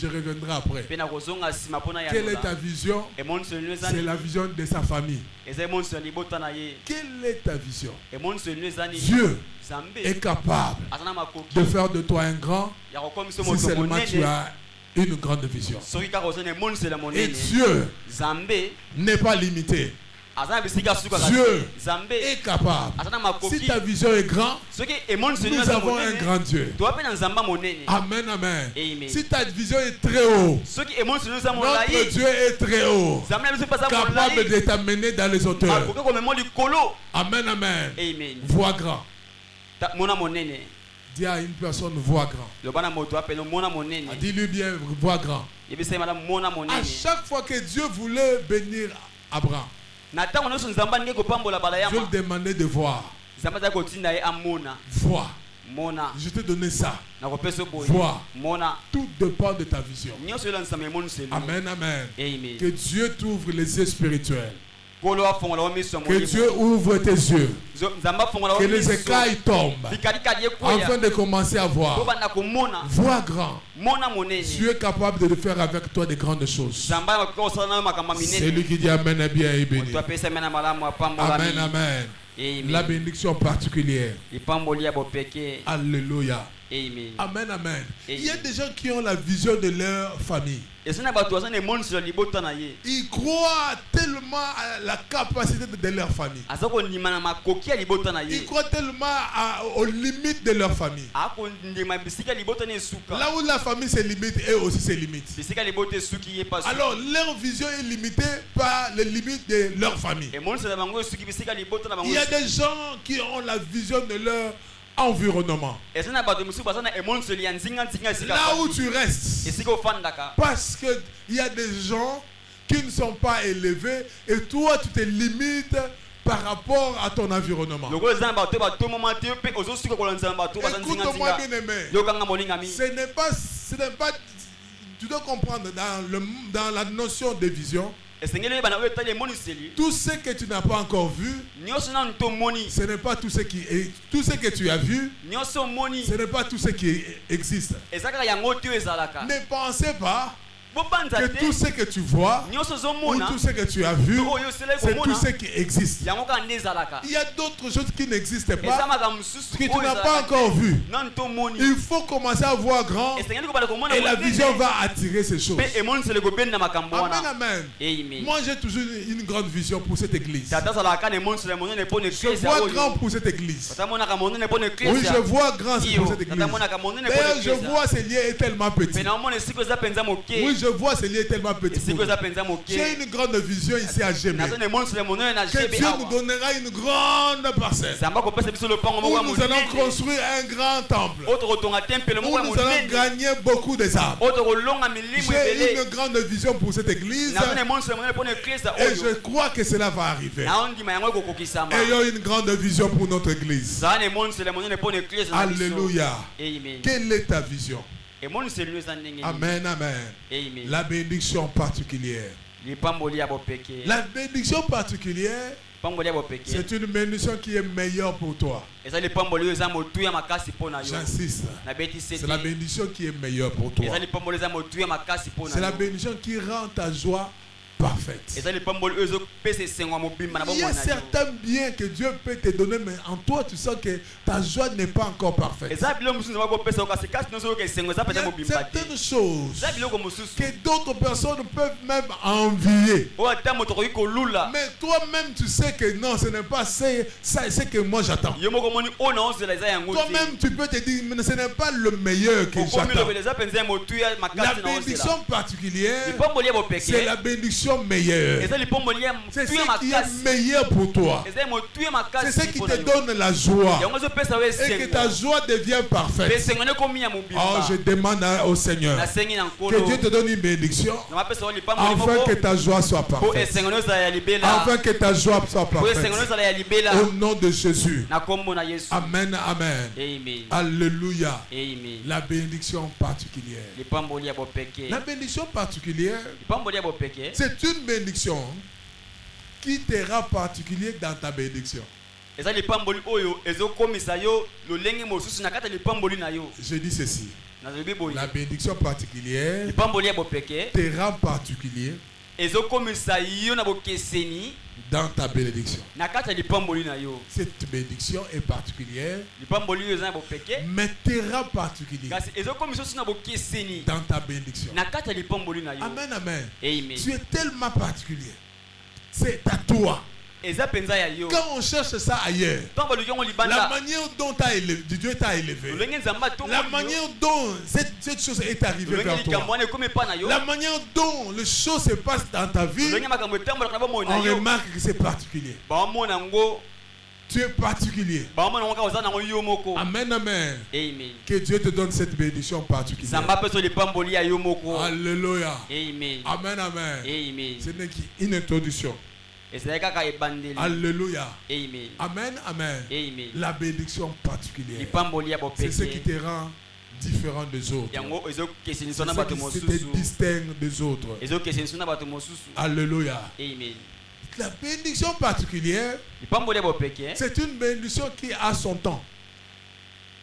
reviendrai après. mpe nakozonga nsima mpona Quelle est ta yanola vision? emoniseli no eza C'est nini la vision de sa famille. eza emoniseli ya libota na ye Quelle est ta vision? emoniseli no eza nini Dieu nzambe est capable aza na makoki de faire de toi un grand ya kokomisa si moto seulement tu monene as une grande vision. soki kaka oza na emoniseli ya Et monene Dieu nzambe n'est pas limité. aza na bisika sukaka Dieu nzambe est capable. aza na Si makoki ta vision est grande, soki emoniseli no nous eza avons un monene grand Dieu. toa mpe na nzamba monene Amen, amen. Amen. Si ta vision est très haut, soki emoniseli no eza notre molai Dieu est très haut, nzambe na biso mpe aza capable molai de t'amener dans les hauteurs. akoki komema likolo Amen, amen. amen Vois grand. mona monene Dis à une personne, vois grand. loba na moto apene mona monene Dis-lui bien, vois grand. yebisa ye malamu mona À monene chaque fois que Dieu voulait bénir Abraham, na ntango nyonso nzambe alingi kopambola bala Dieu yama lui demandait de voir. nzambe azali kotinda ye amona Vois. mona Je t'ai donné ça. nakopesa boye Vois. mona Tout dépend de ta vision. nyonso elanisama emoniseli Amen, amen. amen Que Dieu t'ouvre les yeux spirituels. kolo afongola wo miso ya Que Dieu molimo ouvre tes yeux. nzambe afongola wo Que les miso écailles tombent. bikalikali Afin ekweya de commencer à voir. tobanda komona Vois grand. mona monene Dieu est capable de faire avec toi de grandes choses. nzambe akoki kosala nayo makambo ya C'est lui minene qui dit Amen est bien et béni. moto apesa me na malamu Amen, apambolami amen. La amen bénédiction particulière. lipamboli ya bopeke Alléluia. amen Amen, amen. Il y a des gens qui ont la vision de leur famille. eza na bato baza na emoniseli ya libota na ye Ils croient tellement à la capacité de leur famille. aza kondima na makoki ya libota na ye Ils croient tellement aux limites de leur famille. akondima bisika ya libota na esuka Là où la famille se limite, eux aussi se limitent. bisika ya libota esuki ye pa Alors, leur vision est limitée par les limites de leur famille. emoniseli na bango esuki bisika ya libota na bango Il y a des gens qui ont la vision de leur environnement. eza na bato mosusu baza na emoniseli ya nzinga esika Là où tu restes. esika ofandaka Parce qu'il y a des gens qui ne sont pas élevés et toi, tu te limites par rapport à ton environnement. lokola eza na bato batomoma te yo mpe ozosuka kolandisa na bato baza Écoute-moi nzinga bien aimé. yokanga molingami Ce n'est pas, tu dois comprendre dans la notion de vision, esengeli oyeba na oyo etali emoniseli tout ce que tu n'as pas encore vu, nyonso nanu tomoni ce n'est pas tout ce que tu as vu, nyonso omoni ce n'est pas tout ce qui existe. eza kaka yango te oyo ezalaka Ne pensez pas bobanza que te tout ce que tu vois nyonso ou ozomona tout ce que tu as vu, oyo osila c'est tout komona ce qui existe. yango kaka nde ezalaka Il y a d'autres choses qui n'existent eza pas, makambo mosusu que tu oyo n'as ezalaka pas encore vu. nani tomoni Il faut commencer à voir grand esengeli kobala komona et la monene, vision va attirer ces choses. mpe emonisele kobenda makambo Amen, wana amen. amen Moi, j'ai toujours une grande vision pour cette église. tata azalaka kaka na emonisele monene mpo na Je eklise vois grand oyo pour cette église. tata amonaka monene mpo na Oui, eklise je vois grand pour iyo cette église. tata amonaka monene mpo na D'ailleurs, je eklise vois ce lien est tellement petit. mpe naomona esiko eza mpenza moke Oui, je vois ce lien est tellement petit. esiko eza mpenza moke J'ai une grande vision ici à Gémé. naza na emonisele monene na Que jebe Dieu nous awa donnera une grande parcelle zamba kopesa biso lopango moko où ya nous allons monene construire un grand temple. oyo tokotonga tempele Où moko ya nous allons monene gagner beaucoup des âmes. oyo tokolonga milimo J'ai ebele une grande vision pour cette église naza na emonisele monene mpo na eklise et je oyo crois que cela va arriver. naondima yango ekokokisama Ayons une grande vision pour notre église. zala na emonisele monene mpo na eklise na biso Alléluia. amen Quelle est ta vision? emonisele oyo eza ndenge nini? Amen, amen. amen La bénédiction particulière. lipamboli ya bopeke La bénédiction particulière, lipamboli ya bopeke c'est une bénédiction qui est meilleure pour toi. eza lipamboli oyo eza motuya makasi mpo na yo J'insiste. nabeti C'est sete la bénédiction qui est meilleure pour toi. eza lipamboli eza motuya makasi mpo C'est na la yo bénédiction qui rend ta joie parfaite. eza lipamboli oyo ezopesa esengo ya mobimba na Il y a bomoi na yo certains biens que Dieu peut te donner, mais en toi, tu sens que ta joie n'est pas encore parfaite. eza biloko mosusu nzamba kopesa yo kasi kasi nyonso oyoka esengo eza Il y mpenza a mobimba te certaines choses eza biloko mosusu que d'autres personnes peuvent même envier. oyo ata moto akoki kolula Mais toi-même, tu sais que non, ce n'est pas ce que moi j'attends. yo moko omoni oyo naozela eza yango te Toi-même, tu peux te dire, mais ce n'est pas le meilleur que okomi j'attends. lobela eza mpenza ya motuya La makasi naozela bénédiction particulière, lipamboli ya c'est bopeke la bénédiction meilleure. eza lipamboli ya C'est ce motuya qui est makasi meilleur pour toi. eza ya motuya C'est ce makasi qui mpo te na yo donne la joie. yango ezopesa yo Et que ta esengo joie devient mpe parfaite. esengo ene ekomi ya Oh, mobimba je demande au Seigneur nasengi na que Dieu nkolo te donne une bénédiction na mapesa yo lipamboli afin moko que ta joie soit mpo parfaite. esengo ene ezala ya libela Afin que ta joie soit mpo esengo ene parfaite. ezala ya libela Au nom de Jésus. na kombo na yesu Amen, amen. amen Alléluia. amen La bénédiction particulière. lipamboli ya bopeke La bénédiction particulière, lipamboli ya bopeke c'est une bénédiction qui te rend particulier dans ta bénédiction. eza lipamboli oyo ezokomisa yo lolenge mosusu na kati ya lipamboli na yo Je dis ceci. nazolobi boye La bénédiction particulière lipamboli ya bopeke te rend particulier ezokomisa yo na bokeseni dans ta bénédiction. na kati ya lipamboli na yo Cette bénédiction est particulière, lipamboli oyo eza na bopeke mais te rend particulier kasi ezokomisa osi na bokeseni dans ta bénédiction. na kati ya lipamboli na yo Amen, amen. amen Tu es tellement particulier. C'est à toi. eza mpenza ya yo Quand on cherche ça ailleurs, ntango baluki yango la libanda manière dont Dieu t'a élevé, lolenge nzambe la atongo yo manière dont cette chose est arrivée lolenge vers likambo toi, wana ekomi epa na yo la manière dont les choses se passent dans ta vie, lolenge makambo etambolaka na bomoi na on yo remarque que c'est particulier. baomona yango Tu es particulier. baomona yango kaka oza nango yo moko Amen, amen. amen Que Dieu te donne cette bénédiction particulière. nzambe apesa lipamboli ya yo moko Alléluia. amen Amen, amen. amen Ce n'est qu'une introduction. ezali kaka ebandeli Alléluia. amen Amen, amen. amen La bénédiction particulière. lipamboli ya C'est ce qui bopeke te rend différent des autres. yango C'est ezokesenisa na ce bato qui te mosusu distingue des autres. ezokesenisa na bato mosusu Alléluia. amen La bénédiction particulière, lipamboli ya bopeke c'est une bénédiction qui a son temps.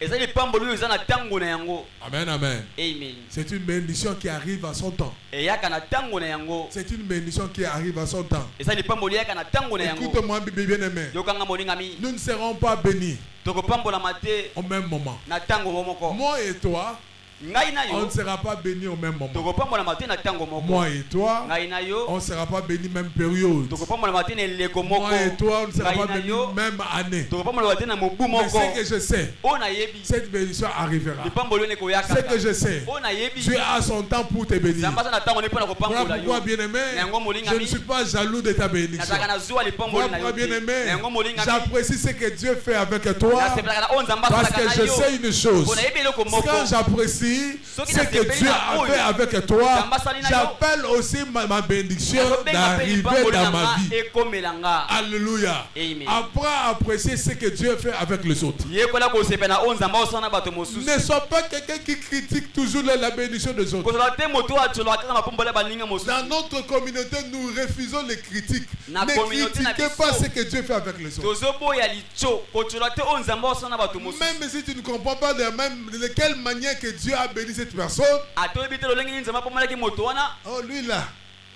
eza lipamboli oyo eza na ntango na yango Amen, amen. amen C'est une bénédiction qui arrive à son temps. eyaka na ntango na yango C'est une bénédiction qui arrive à son temps. eza lipamboli eyaka na ntango na yango Écoute-moi, bien-aimé. yokanga molingami Nous ne serons pas bénis tokopambolama te au même moment. na ntango moko Moi et toi, ngai na on ne yo sera pas bénis au même moment. tokopambolama te na ntango moko Moi et toi, ngai na yo on ne sera pas bénis même période. tokopambolama te na eleko moko Moi et toi, on ne sera ngai pas na bénis yo même année. tokopambolama te na mobu Mais moko ce que je sais, oyo nayebi cette bénédiction arrivera. lipamboli oyo ekoyaka Ce que je sais, oyo nayebi Dieu a son temps pour te bénir. nzambe aza na ntango ne mpo na Voilà kopambola yo pourquoi, bien-aimé, na yango je molingami ne suis pas jaloux de ta bénédiction. nazalaka na zuwa lipamboli Voilà na yo pourquoi, te na bien-aimé, yango molingami j'apprécie ce que Dieu fait avec toi. nasepelaka na oyo nzambe Parce asalaka que na je yo sais une chose. mpo nayebi eloko moko Quand j'apprécie Soki ce que nasepeli Dieu na a oyo fait avec toi, nzambe asali na yo j'appelle aussi ma bénédiction nazobenga mpe d'arriver lipamboli dans na ma nga vie. ekomela nga Alléluia. Amen. Apprends à apprécier ce que Dieu fait avec les autres. yekola kosepela na oyo nzambe asala na bato mosusu Ne sois pas quelqu'un qui critique toujours la bénédiction des autres. kozala te moto oyo atsolaka kaka mapombola ya baninga mosusu Dans notre communauté, nous refusons les critiques. Na Ne communauté na critiquez biso. pas ce que Dieu fait avec les autres. tozoboya litso kotsola te oyo nzambe asala na bato mosusu Même si tu ne comprends pas de quelle manière que Dieu a béni cette personne. atoyebi te lolenge nini nzambe apambolaki moto wana Oh, lui là,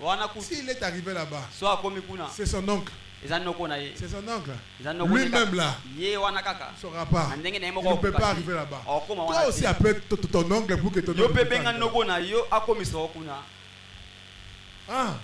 wana kutu s'il est arrivé là-bas, so akomi kuna c'est son oncle. eza noko na ye C'est son oncle. eza noko Lui-même là, ye wana kaka ne saura pas. na ndenge na ye Il moko ne peut pas akokasi. arriver là-bas. Okoma Toi wana aussi, te. appelle ton oncle pour que ton yo oncle mpe puisse benga arriver noko na yo akomisa yo kuna là-bas. Ah.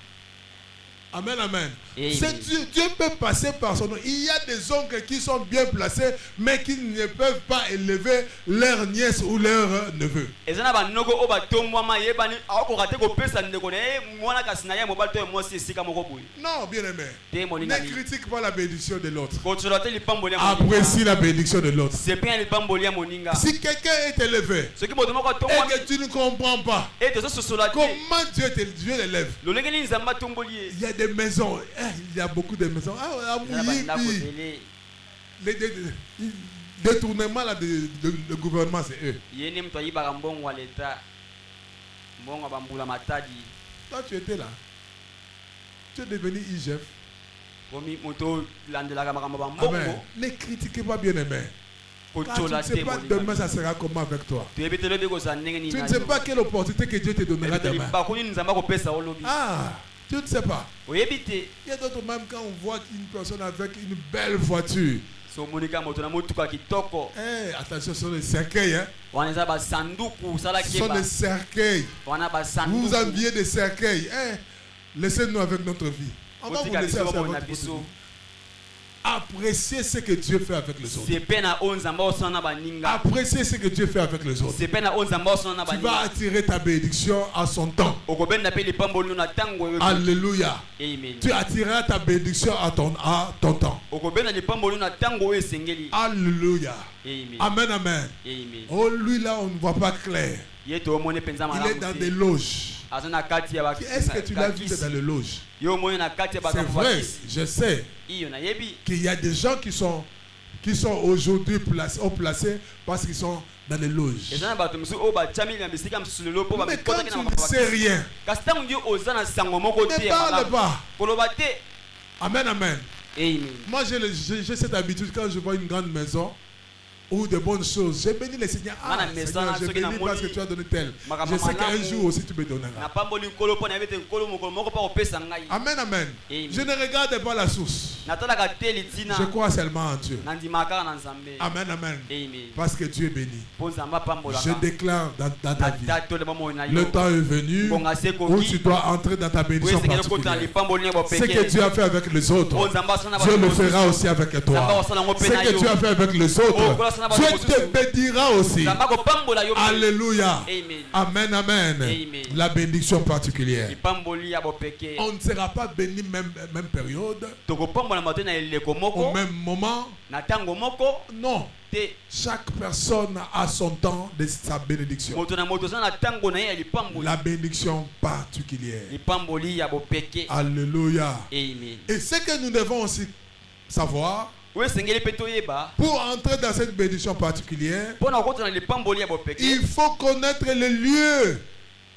Amen, amen. Amen. C'est Dieu peut passer par son nom. Il y a des oncles qui sont bien placés, mais qui ne peuvent pas élever leur nièce ou leur neveu. eza na banoko oyo batombwama yebani akokoka te kopesa ndeko na ye mwana kasi na ye mobali to ye mwasi esika moko boye Non, bien aimé. te Ne molingani critique pas la bénédiction de l'autre. kotsolola te lipamboli ya moninga Apprécie la bénédiction de l'autre. sepe ya lipamboli ya moninga Si quelqu'un est élevé soki moto moko et atombwami que tu ne comprends pas e tozososola te comment Dieu l'élève, lolenge nini nzambe atomboli ye il y a des maisons. Il y a beaucoup de maisons. Ah, eza na bandako oui, ebele les détournements là de gouvernement, c'est eux. ye nde moto ayibaka mbongo ya leta mbongo ya bambula matadi Toi, tu étais là. Tu es devenu IGF. komi moto olandelaka makambo ya Amen. bambongo Ne critiquez pas, bien aimé. Car tu kotsola ne te sais pas demain moninga ça sera comment avec toi. toyebi te lobi kozala ndenge nini Tu na ne sais yo. pas quelle opportunité que Dieu te donnera Oyebi te demain. libaku nini nzambe akopesa yo lobi Ah, tu ne sais pas. oyebi te Il y a d'autres même quand on voit une personne avec une belle voiture. so omonika moto na motuka kitoko Eh, attention, ce sont les cercueils. Hein. wana eza basanduku Ce osalaki sont des cercueils. wana Vous basanduku enviez des cercueils. Eh, laissez-nous avec notre vie. On va vous otika laisser biso avec bomona votre vie. biso Appréciez ce que Dieu fait avec les autres. sepe na oyo nzambe osala na baninga Appréciez ce que Dieu fait avec les autres. sepe na oyo nzambe osala na Tu vas baninga attirer ta bénédiction à son temps. okobenda mpe lipamboli na ntango oyo Alléluia. amen Tu attireras ta bénédiction à ton temps. okobenda lipamboli na ntango oyo esengeli Alléluia. amen Amen, amen. amen Oh, lui là, on ne voit pas clair. ye toomoni mpenza Il est dans malamu des te loges. aza na kati ya Est-ce que tu l'as vu dans les loges? yo omoni na kati ya C'est bakambo vrai, bakisi je sais iyo nayebi qu'il y a des gens qui sont aujourd'hui placés parce qu'ils sont dans les loges. eza na bato mosusu oyo batiami na bisika mosusu lelo mpo Mais quand bamikotaki tu na ne makambo sais bakisi rien, kasi ntango ndio oza na sango moko te ne ya parle malamu pas. koloba te Amen, amen. amen Moi, j'ai cette habitude quand je vois une grande maison ou de bonnes choses. J'ai béni le Seigneur. Ah, Mana maison, Seigneur, j'ai ceux qui n'ont béni pas parce que dit, tu as donné tel. makambo Je sais qu'un malamu. jour aussi tu me donneras. napamboli nkolo mpo nayebi te nkolo mokolo moko mpa kopesa ngai Amen, amen. Amen. Je ne regarde pas la source. natalaka te litina Je crois seulement en Dieu. nandimaka kaka na nzambe Amen, amen. amen Parce que Dieu est béni. mpo nzambe apambolaka Je déclare dans ta vie. natatolema moi na Le yo temps est venu ngonga se où tu koki dois entrer dans ta oyo bénédiction esengeli okota na particulière. lipamboli na Ce que bopeke Dieu a fait avec les autres, mpo nzambe asala na Dieu bato le mosusu. fera aussi avec toi. Ce que Dieu a fait avec les autres, Dieu te bénira aussi. nzambe akopambola yo mpe. Alléluia. amen Amen, amen. Amen. La bénédiction particulière. lipamboli ya bopeke On ne sera pas béni même période, tokopambola mato na eleko au moko même moment. na ntango moko Non. te Chaque personne a son temps de sa bénédiction. moto na moto aza na ntango na ye ya lipamboli La bénédiction particulière. lipamboli ya bopeke Alléluia. amen Et ce que nous devons aussi savoir, oyo esengeli mpe toyeba pour entrer dans cette bénédiction particulière, mpo na kokota na lipamboli ya bopeke il faut connaître le lieu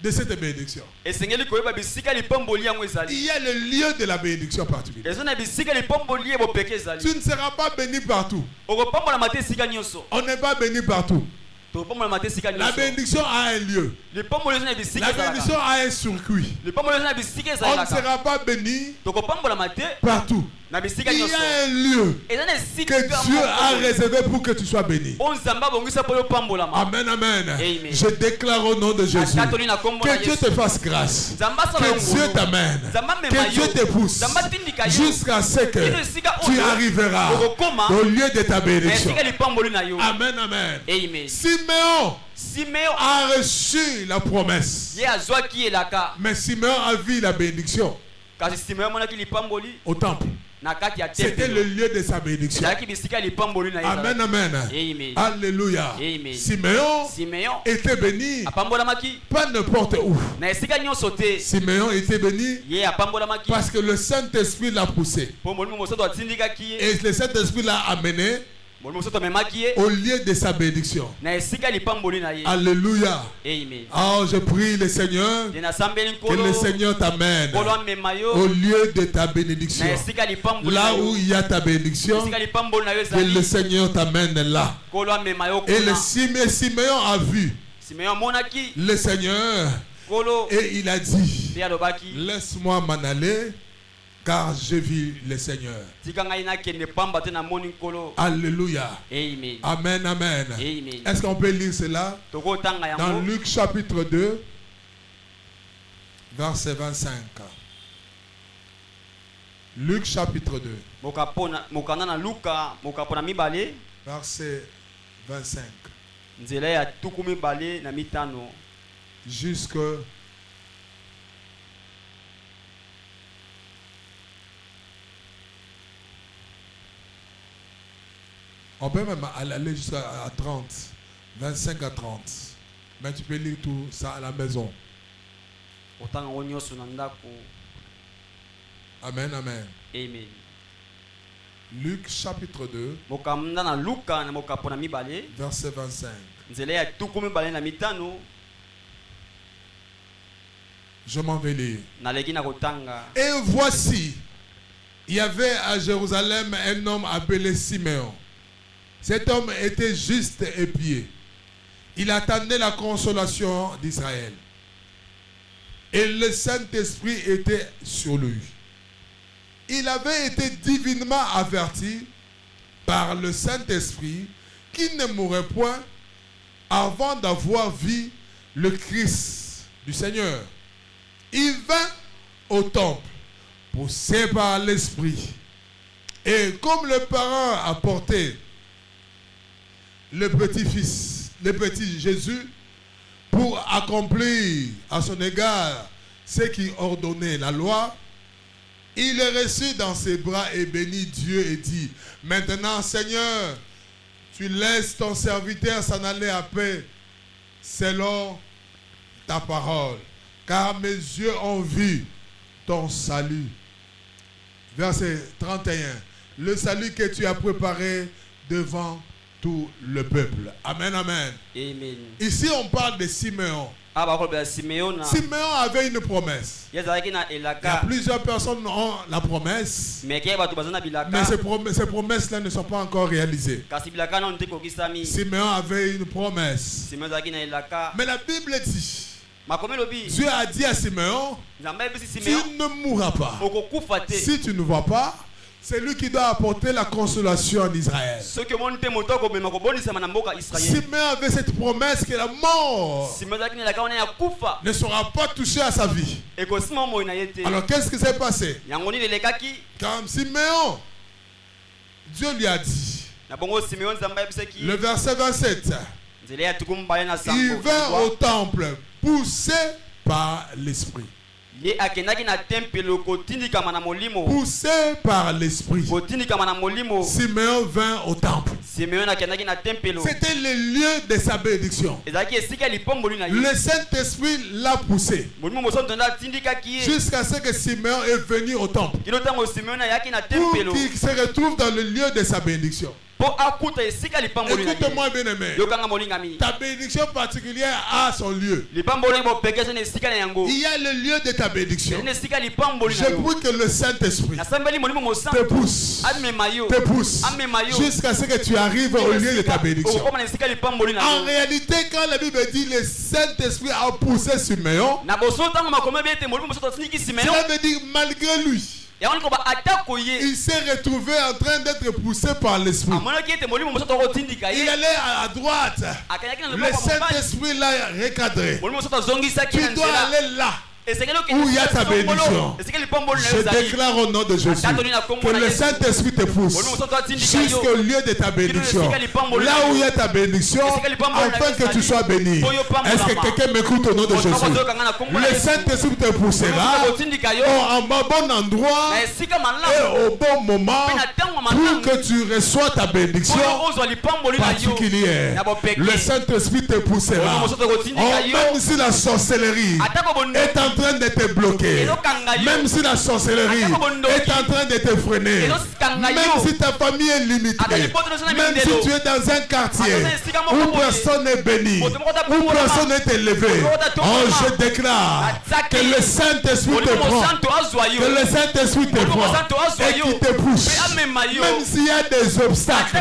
de cette bénédiction. esengeli koyeba bisika lipamboli yango Il ezali y a le lieu de la bénédiction particulière. eza na bisika lipamboli ya bopeke ezali Tu ne seras pas béni partout. okopambolama te esika nyonso On n'est pas béni partout. tokopambolama te esika La nyonso bénédiction a un lieu. lipamboli eza na bisika La bénédiction ezalaka a un circuit. lipamboli eza na bisika On ne ezalaka sera pas béni tokopambolama te partout. na bisika Il y nyonso a un lieu eza na que esika Dieu a réservé pour que tu sois béni. oyo nzambe abongisa mpo yopambolama Amen, amen. Amen. Je déclare au nom de Jésus atatoli na kombo na que Dieu yesu te fasse grâce. nzambe asala yo Que Dieu ngolu t'amène. nzambe amema Que Dieu yo te pousse nzambe atindika yo jusqu'à ce que ino esika tu oyo arriveras okokoma au lieu de ta na bénédiction. esika lipamboli na yo Amen, amen. amen Siméon simeo a reçu la promesse. ye azwaki elaka Mais Siméon a vu la bénédiction kasi simeo amonaki lipamboli au temple. na kati ya C'était le lieu de sa bénédiction. ezalaki bisika lipamboli na ye Amen, amen. amen Alléluia. Amen. Siméon simeo était béni apambolamaki pas n'importe où. na esika nyonso te Siméon était béni ye apambolamaki parce que le Saint-Esprit l'a poussé. mpo molimo mosusu atindikaki ye Et le Saint-Esprit l'a amené molimo mosusu amemaki ye au lieu de sa bénédiction. na esika lipamboli na ye Alléluia. amen Oh, je prie le Seigneur ye nasambeli que le nkolo Seigneur t'amène nkolo amema au yo lieu de ta bénédiction. na esika lipamboli na Là yo où il y a ta bénédiction, esika lipamboli na yo que le ezali Seigneur t'amène là. nkolo amema yo Et le kuna Siméon a vu Simeon monaki le Seigneur kolo et il a dit, pe alobaki laisse-moi m'en aller car j'ai vu le Seigneur. tika ngai nakende pamba te namoni nkolo. Alléluia. Amen. Amen, amen. Amen. Est-ce qu'on peut lire cela Tokotanga dans yango Luc chapitre 2, verset 25. Luc chapitre 2, mokanda na Luka mokapona mibale verset 25. nzela ya tuku mibale na mitano Jusque on peut même aller jusqu'à 30, 25 à 30. Mais tu peux lire tout ça à la maison. otanga ngo nyonso na ndako. Amen, amen. Amen. Luc chapitre 2, mokamda na Luka na mokapona mibale verset 25. nzela ya tuku mibale na mitano Je m'en vais lire. naleki na kotanga. Et voici, il y avait à Jérusalem un homme appelé Simeon. Cet homme était juste et pieux. Il attendait la consolation d'Israël. Et le Saint-Esprit était sur lui. Il avait été divinement averti par le Saint-Esprit qu'il ne mourrait point avant d'avoir vu le Christ du Seigneur. Il vint au temple, poussé par l'Esprit. Et comme le parent apportait le petit-fils, le petit Jésus, pour accomplir à son égard ce qui ordonnait la loi, il le reçut dans ses bras et bénit Dieu et dit, maintenant Seigneur, tu laisses ton serviteur s'en aller à paix selon ta parole, car mes yeux ont vu ton salut. Verset 31. Le salut que tu as préparé devant tout le peuple. Amen, amen. Amen. Ici, on parle de Simeon. Simeon Simeon avait une promesse. Il y a elaka plusieurs personnes ont la promesse, mais ces promesses-là ne sont pas encore réalisées. kasi bilaka na nte kokisami. Simeon avait une promesse. Simeon zaki na elaka Mais la Bible dit, makomi lobi Dieu a dit à Simeon, nzambe bisi tu Simeon ne mourras pas. okokufa te. Si tu ne vois pas, c'est lui qui doit apporter la consolation en Israël. soki omoni te moto akomema kobonisama na mboka Israël. Simeon avait cette promesse que la mort Simeon zaki na elaka wana ya kufa ne sera pas touchée à sa vie. ekosima moi na ye te. Alors qu'est-ce qui s'est passé? yango nini elekaki Quand Simeon, Dieu lui a dit, na bongo Simeon nzambe ayebisaki le verset 27, nzela ya tuku mibale na il sango vint au temple poussé par l'Esprit. ye akendaki na tempelo kotindikama na molimo. Poussé par l'Esprit. kotindikama na molimo. Simeon vint au temple. Simeon akendaki na tempelo. C'était le lieu de sa bénédiction. ezalaki esika lipomboli na ye. Le Saint-Esprit l'a poussé molimo mosusu ntonda atindikaki ye jusqu'à ce que Simeon est venu au temple. kino ntango Simeon ayaki na Pour tempelo qu'il se retrouve dans le lieu de sa bénédiction. mpo akuta esika lipamboli na ye. Écoute-moi bien aimé. yokanga molingami. Ta bénédiction particulière a son lieu. lipamboli bopeke eza na esika na yango. Il y a le lieu de ta bénédiction. eza na esika lipamboli Je na yo. prie que le Saint-Esprit nasambeli molimo te mosantu pousse, amema yo te pousse amema yo jusqu'à ce que tu arrives au lieu de ta bénédiction. okokoma na esika lipamboli na En yo. réalité, quand la Bible dit le Saint-Esprit a poussé Simeon, na boso ntango makomi ebi ete molimo mosusu atindiki Simeon cela veut dire malgré lui, yango nikoba atako ye il s'est retrouvé en train d'être poussé par l'Esprit. amonaki ete molimo mosusu akotindika Il ye allait à droite. akendaki na Le loboko ya mobali Saint-Esprit l'a recadré. molimo mosusu azongisaki Tu na dois nzela aller là. esengeli Où il y a ta bénédiction. esengeli lipamboli na Je yo ezali déclare au nom de Jésus que le Saint-Esprit te pousse jusqu'au lieu de ta bénédiction. Là où il y a ta bénédiction, afin que tu sois béni. Est-ce que quelqu'un m'écoute au nom de Jésus? Le Saint-Esprit te poussera en bon endroit na esika et malamu au bon moment mpe na ntango pour malamu que tu reçois ta bénédiction oyo ozwa lipamboli na yo particulière. na bopeke Le Saint-Esprit te poussera. molimo mosusu akotindika Oh, yo même si la sorcellerie atako est en train de te bloquer, même si la sorcellerie est en train de te freiner, même si ta famille est limitée, même si tu es dans un quartier où personne n'est béni, où personne n'est élevé, oh, je déclare que le Saint-Esprit te prend, que le Saint-Esprit te prend et qui te pousse. Même s'il y a des obstacles,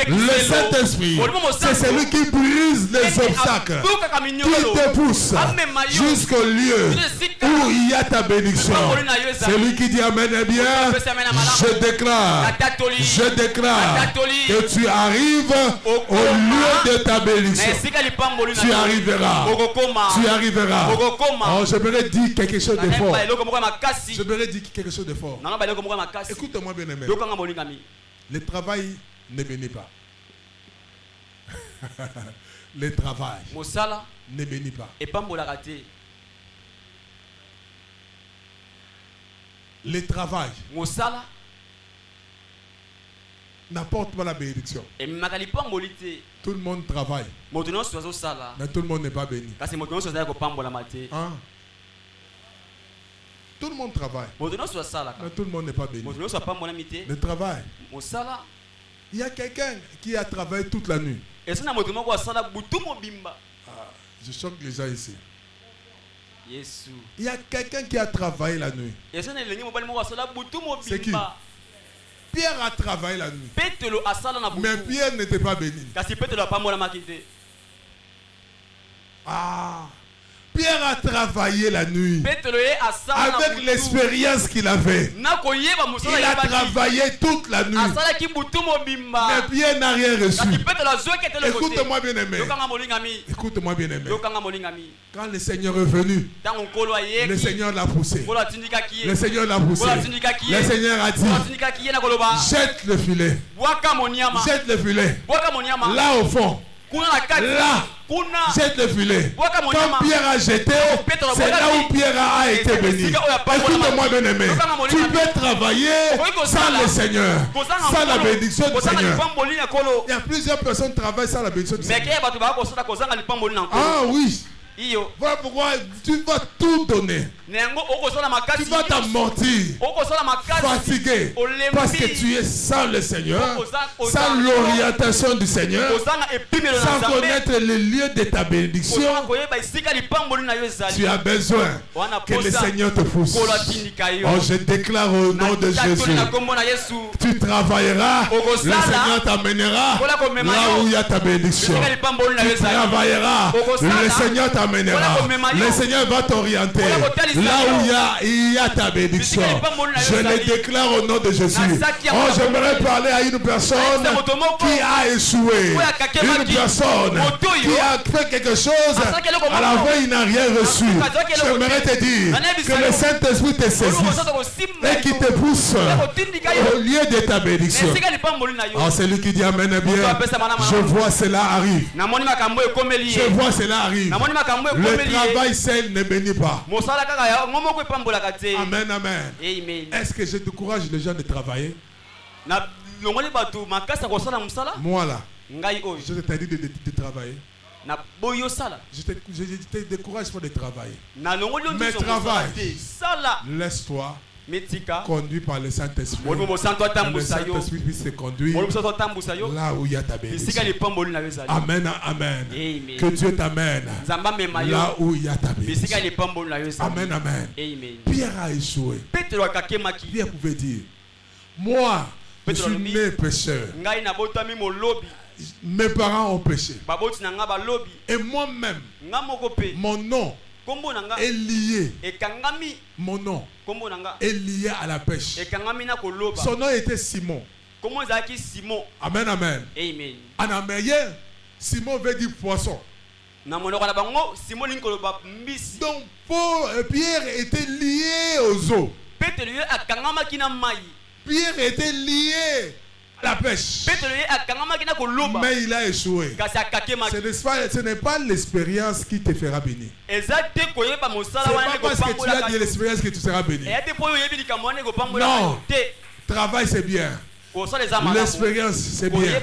le Saint-Esprit, c'est celui qui brise les obstacles, qui te pousse jusqu'au lieu où il y a ta bénédiction. Celui qui dit Amen, eh bien, je déclare que tu arrives au lieu de ta bénédiction. Tu arriveras. Tu arriveras. Oh, j'aimerais dire quelque chose de fort. J'aimerais dire quelque chose de fort. Écoute-moi bien aimé. Le travail ne bénit pas. Le travail ne bénit pas. Le travail n'apporte pas la bénédiction. Tout le monde travaille, mais tout le monde n'est pas béni. Hein? Tout le monde travaille, mais tout le monde n'est pas béni. Le travail. Il y a quelqu'un qui a travaillé toute la nuit. Je choque les gens ici. Il y a quelqu'un qui a travaillé la nuit. C'est qui? Pierre a travaillé la nuit. Mais Pierre n'était pas béni. Ah, Pierre a travaillé la nuit avec l'expérience qu'il avait. Il a travaillé toute la nuit. Mais Pierre n'a rien reçu. Écoute-moi bien aimé. Écoute-moi bien aimé. Quand le Seigneur est venu, le Seigneur l'a poussé. Le Seigneur l'a poussé. Le Seigneur a dit, jette le filet. Jette le filet. Là au fond. Là, jette le filet. Quand Pierre a jeté, c'est là où Pierre a été béni. Écoute-moi bien aimé. Tu peux travailler sans le Seigneur, sans la bénédiction du Seigneur. Il y a plusieurs personnes qui travaillent sans la bénédiction du Seigneur. Ah oui. Voilà pourquoi tu vas tout donner. Tu vas t'amortir, fatigué, parce que tu es sans le Seigneur, sans l'orientation du Seigneur, sans connaître le lieu de ta bénédiction. Tu as besoin que le Seigneur te pousse. Oh, je déclare au nom de Jésus, tu travailleras, le Seigneur t'amènera là où il y a ta bénédiction. Tu travailleras, le Seigneur t'amènera. Le Seigneur va t'orienter là où il y a ta bénédiction. Je le déclare au nom de Jésus. Oh, j'aimerais parler à une personne qui a échoué. Une personne qui a fait quelque chose à la fin il n'a rien reçu. J'aimerais te dire que le Saint-Esprit te saisisse et qui te pousse au lieu de ta bénédiction. Oh, celui qui dit Amen, bien, je vois cela arrive. Je vois cela arrive. Le travail seul ne bénit pas. Amen, amen. Est-ce que je décourage les gens de travailler? Moi là, je t'ai dit de travailler. Je te décourage pas de travailler. Mais travaille. Laisse-toi conduit par le Saint-Esprit. Le Saint-Esprit puisse te conduire là où il y a ta bénédiction. Amen, amen. Que Dieu t'amène là où il y a ta bénédiction. Amen, amen. Pierre a échoué. Pierre pouvait dire, moi, je suis né pécheur. Mes parents ont péché. Et moi-même, mon nom est lié. Mon nom est lié à la pêche. Son nom était Simon. Amen, amen. En américain, Simon veut dire poisson. Donc Pierre était lié aux eaux. Pierre était lié à la pêche. Mais il a échoué. Ce n'est pas l'expérience qui te fera bénir. Ce n'est pas parce que tu as dit l'expérience que tu seras béni. Non. Travail c'est bien. L'expérience c'est bien.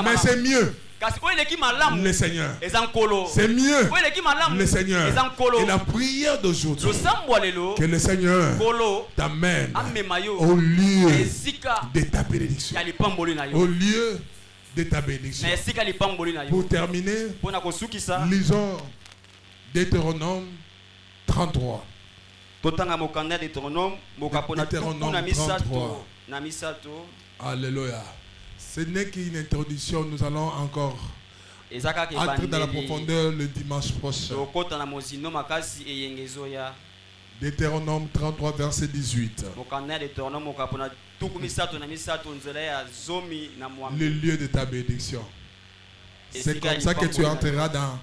Mais c'est mieux kasi oyo eleki malamu le Seigneur. eza nkolo C'est mieux oyo eleki malamu le Seigneur. eza nkolo Et la prière d'aujourd'hui, losambo ya lelo que le Seigneur nkolo t'amène amema yo au lieu esika de ta bénédiction. ya lipamboli na Au yo lieu de ta bénédiction. na esika ya lipamboli na yo Pour terminer, mpona kosukisa lisons Deutéronome 33. totanga mokanda ya Deutéronome mokapo na Deutéronome tuku na 33. misato na misato Alléluia. Ce n'est qu'une introduction. Nous allons encore eza kaka entrer dans la ebandeli profondeur le dimanche prochain. tokota na mozindo makasi eyenge ezoya Deutéronome 33, verset 18. mokanda ya Deutéronome mokapo na tuku misato na misato nzela ya zomi na Le mwambe lieu de ta bénédiction. C'est esika ya comme ça que tu lipamboli na yo. entreras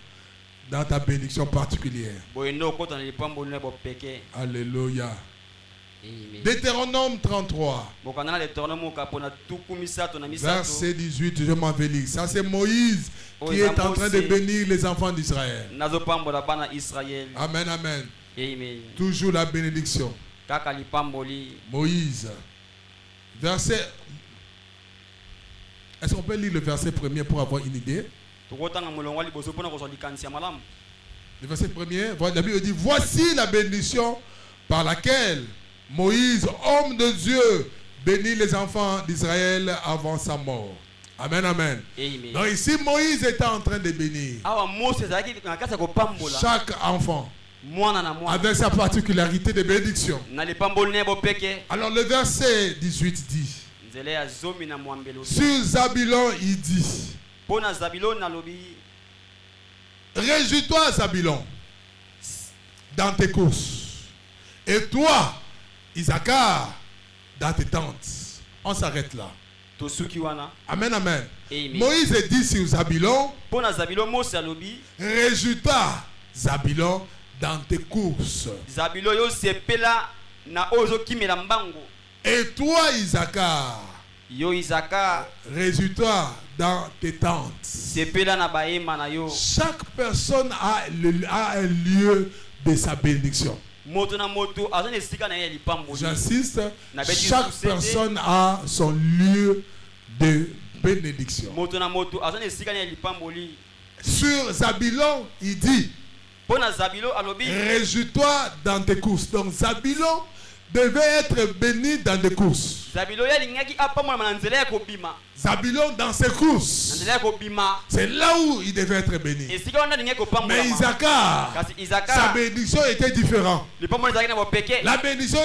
dans ta bénédiction particulière. boyende okota na lipamboli na yo bopeke Alléluia. Amen. Deutéronome 33, mokanda na Deutéronome mokapo na tuku misato na misato verset 18. Je m'en vais lire. Ça, c'est Moïse qui est en train de bénir les enfants d'Israël. nazopambola bana Israël. Amen, amen. Amen. Toujours la bénédiction. Kaka lipamboli. Moïse. Verset. Est-ce qu'on peut lire le verset premier pour avoir une idée? Tokotanga molongo liboso pona kozwa likanisi ya malamu. Le verset premier, la Bible dit, voici la bénédiction par laquelle Moïse, homme de Dieu, bénit les enfants d'Israël avant sa mort. Amen, amen. Amen. Donc ici, Moïse était en train de bénir Awa Mose ezalaki na kati ya kopambola. chaque enfant Mwana na mwana. avec sa particularité de bénédiction. Na lipamboli na bopeke. Alors le verset 18 dit, Nzela ya zomi na mwambelo. sur Zabilon, il dit, Pona Zabilon na lobi. réjouis-toi, Zabilon, dans tes courses. Et toi, Isaacar, dans tes tentes. On s'arrête là. Tosuki wana. Amen, amen. Amen. Moïse dit sur Zabilon, Pona Zabilon Mose alobi. réjouis-toi, Zabilon, dans tes courses. Zabilon yo sepela na ozo kimela mbango. Et toi, Isaacar, Yo Isaka réjouis-toi dans tes tentes. sepela na baema na yo. Chaque personne a un lieu de sa bénédiction. Moto na moto azana esika na ye lipamboli. J'insiste, Na beti chaque société. personne a son lieu de bénédiction. Moto na moto azana esika na ye lipamboli. Sur Zabilon, il dit, Pona Zabilo alobi. réjouis-toi dans tes courses. Donc Zabilon devait être béni dans des courses. Zabilo ya lingaki apambola na nzela ya kobima. Zabilon dans ses Na courses, nzela ya kobima. c'est là où il devait être béni. Esika wana lingaki kopambola. Mais Isaacar, Kasi sa Isaka bénédiction était différente. lipamboli ezalaki na bopeke. La bénédiction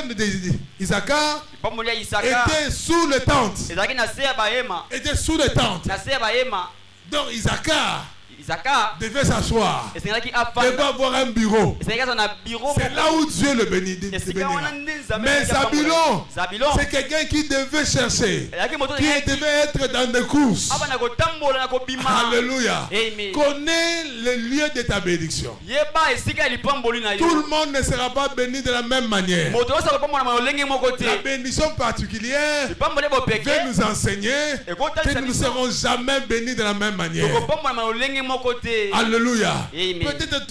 d'Isaacar Lipamboli ya Isaka était sous les tentes. ezalaki na se ya bahema. Était sous les tentes. Na se ya bahema. Donc Isaacar Isaka devait s'asseoir. esengelaki Devait afanda. avoir un bureau. Esengelaki aza na bureau C'est là où Dieu le bénit. esika wana nde Nzambe Mais alingaki apambola. Zabilon, Zabilon c'est quelqu'un qui devait chercher, ezalaki moto qui alingaki devait être dans des courses. aba na kotambola na kobima. Alléluia. Amen. Connais le lieu de ta bénédiction. Yeba esika ya lipamboli na Tout yo. le monde ne sera pas béni de la même manière. Moto osa kopambola na lolenge moko te. La bénédiction particulière Lipamboli bopeke. veut nous enseigner que nous ne serons jamais bénis de la même manière. Tokopambola na lolenge moko te. Alléluia. Amen. Peut-être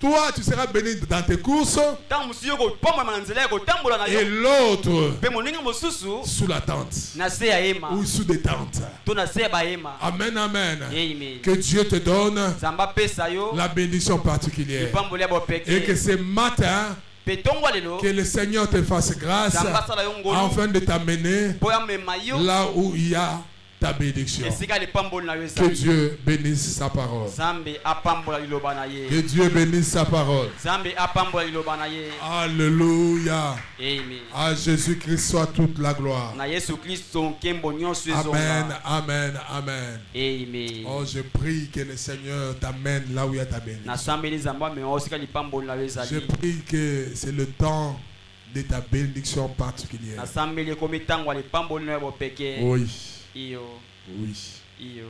toi, tu seras béni dans tes courses Ntango mosusu yo kopambola na nzela ya kotambola na et yo. l'autre Mpe moninga mosusu sous la tente na se ya hema ou sous des tentes. to na se ya bahema. Amen, amen. Amen. Que Dieu te donne Nzambe apesa yo la bénédiction particulière. lipamboli ya Et que bopeke. ce matin, Mpe ntongo ya lelo que le Seigneur te fasse grâce Nzambe asala yo ngolu afin de t'amener mpo amema yo là où il y a ta bénédiction. esika lipamboli na yo Que ezali. Dieu bénisse sa parole. Nzambe apambola liloba na ye. Que Dieu bénisse sa parole. Nzambe apambola liloba na ye. Alléluia. Amen. À Jésus-Christ soit toute la gloire. Na Yesu Kristo nkembo nyonso Amen, ezonga. amen, amen. Amen. Oh, je prie que le Seigneur t'amène là où il y a ta bénédiction. Nasambeli Nzambe amema osika lipamboli na yo Je ezali. prie que c'est le temps de ta bénédiction particulière. Nasambeli ekomi ntango ya lipamboli na yo bopeke. Oui, Iyo. oui. Iyo.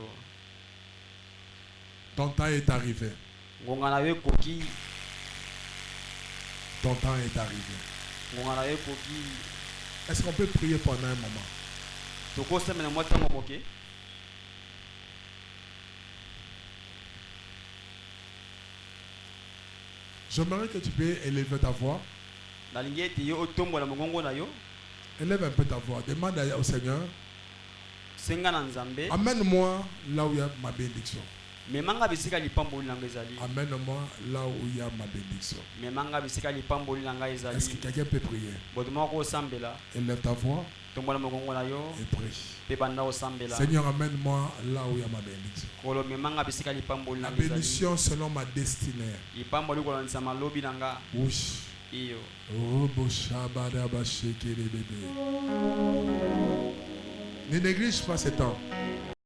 Ton temps est arrivé. Ngonga na yo ekoki. Ton temps est arrivé. Ngonga na yo ekoki. Est-ce qu'on peut prier pendant un moment? Tokosemela mwa ntango moke. J'aimerais que tu puisses élever ta voix. Nalingi ete yo otombola mongongo na yo. Élève un peu ta voix. Demande au Seigneur senga na nzambe Amène-moi là où il y a ma bénédiction. memanga bisika lipamboli nanga ezali Amène-moi là où il y a ma bénédiction. memanga bisika lipamboli nanga Est-ce que ezali quelqu'un peut prier? boto moko osambela Élève ta voix tombola mokongo na yo et prie. mpe banda osambela Seigneur, amène-moi là où il y a ma bénédiction. kolo memanga bisika lipamboli La nanga ezali bénédiction selon ma destinée. lipamboli kolonisa malobi nanga Oui. iyo Oh, Boshabadabashekele bébé. Ne néglige pas ce temps.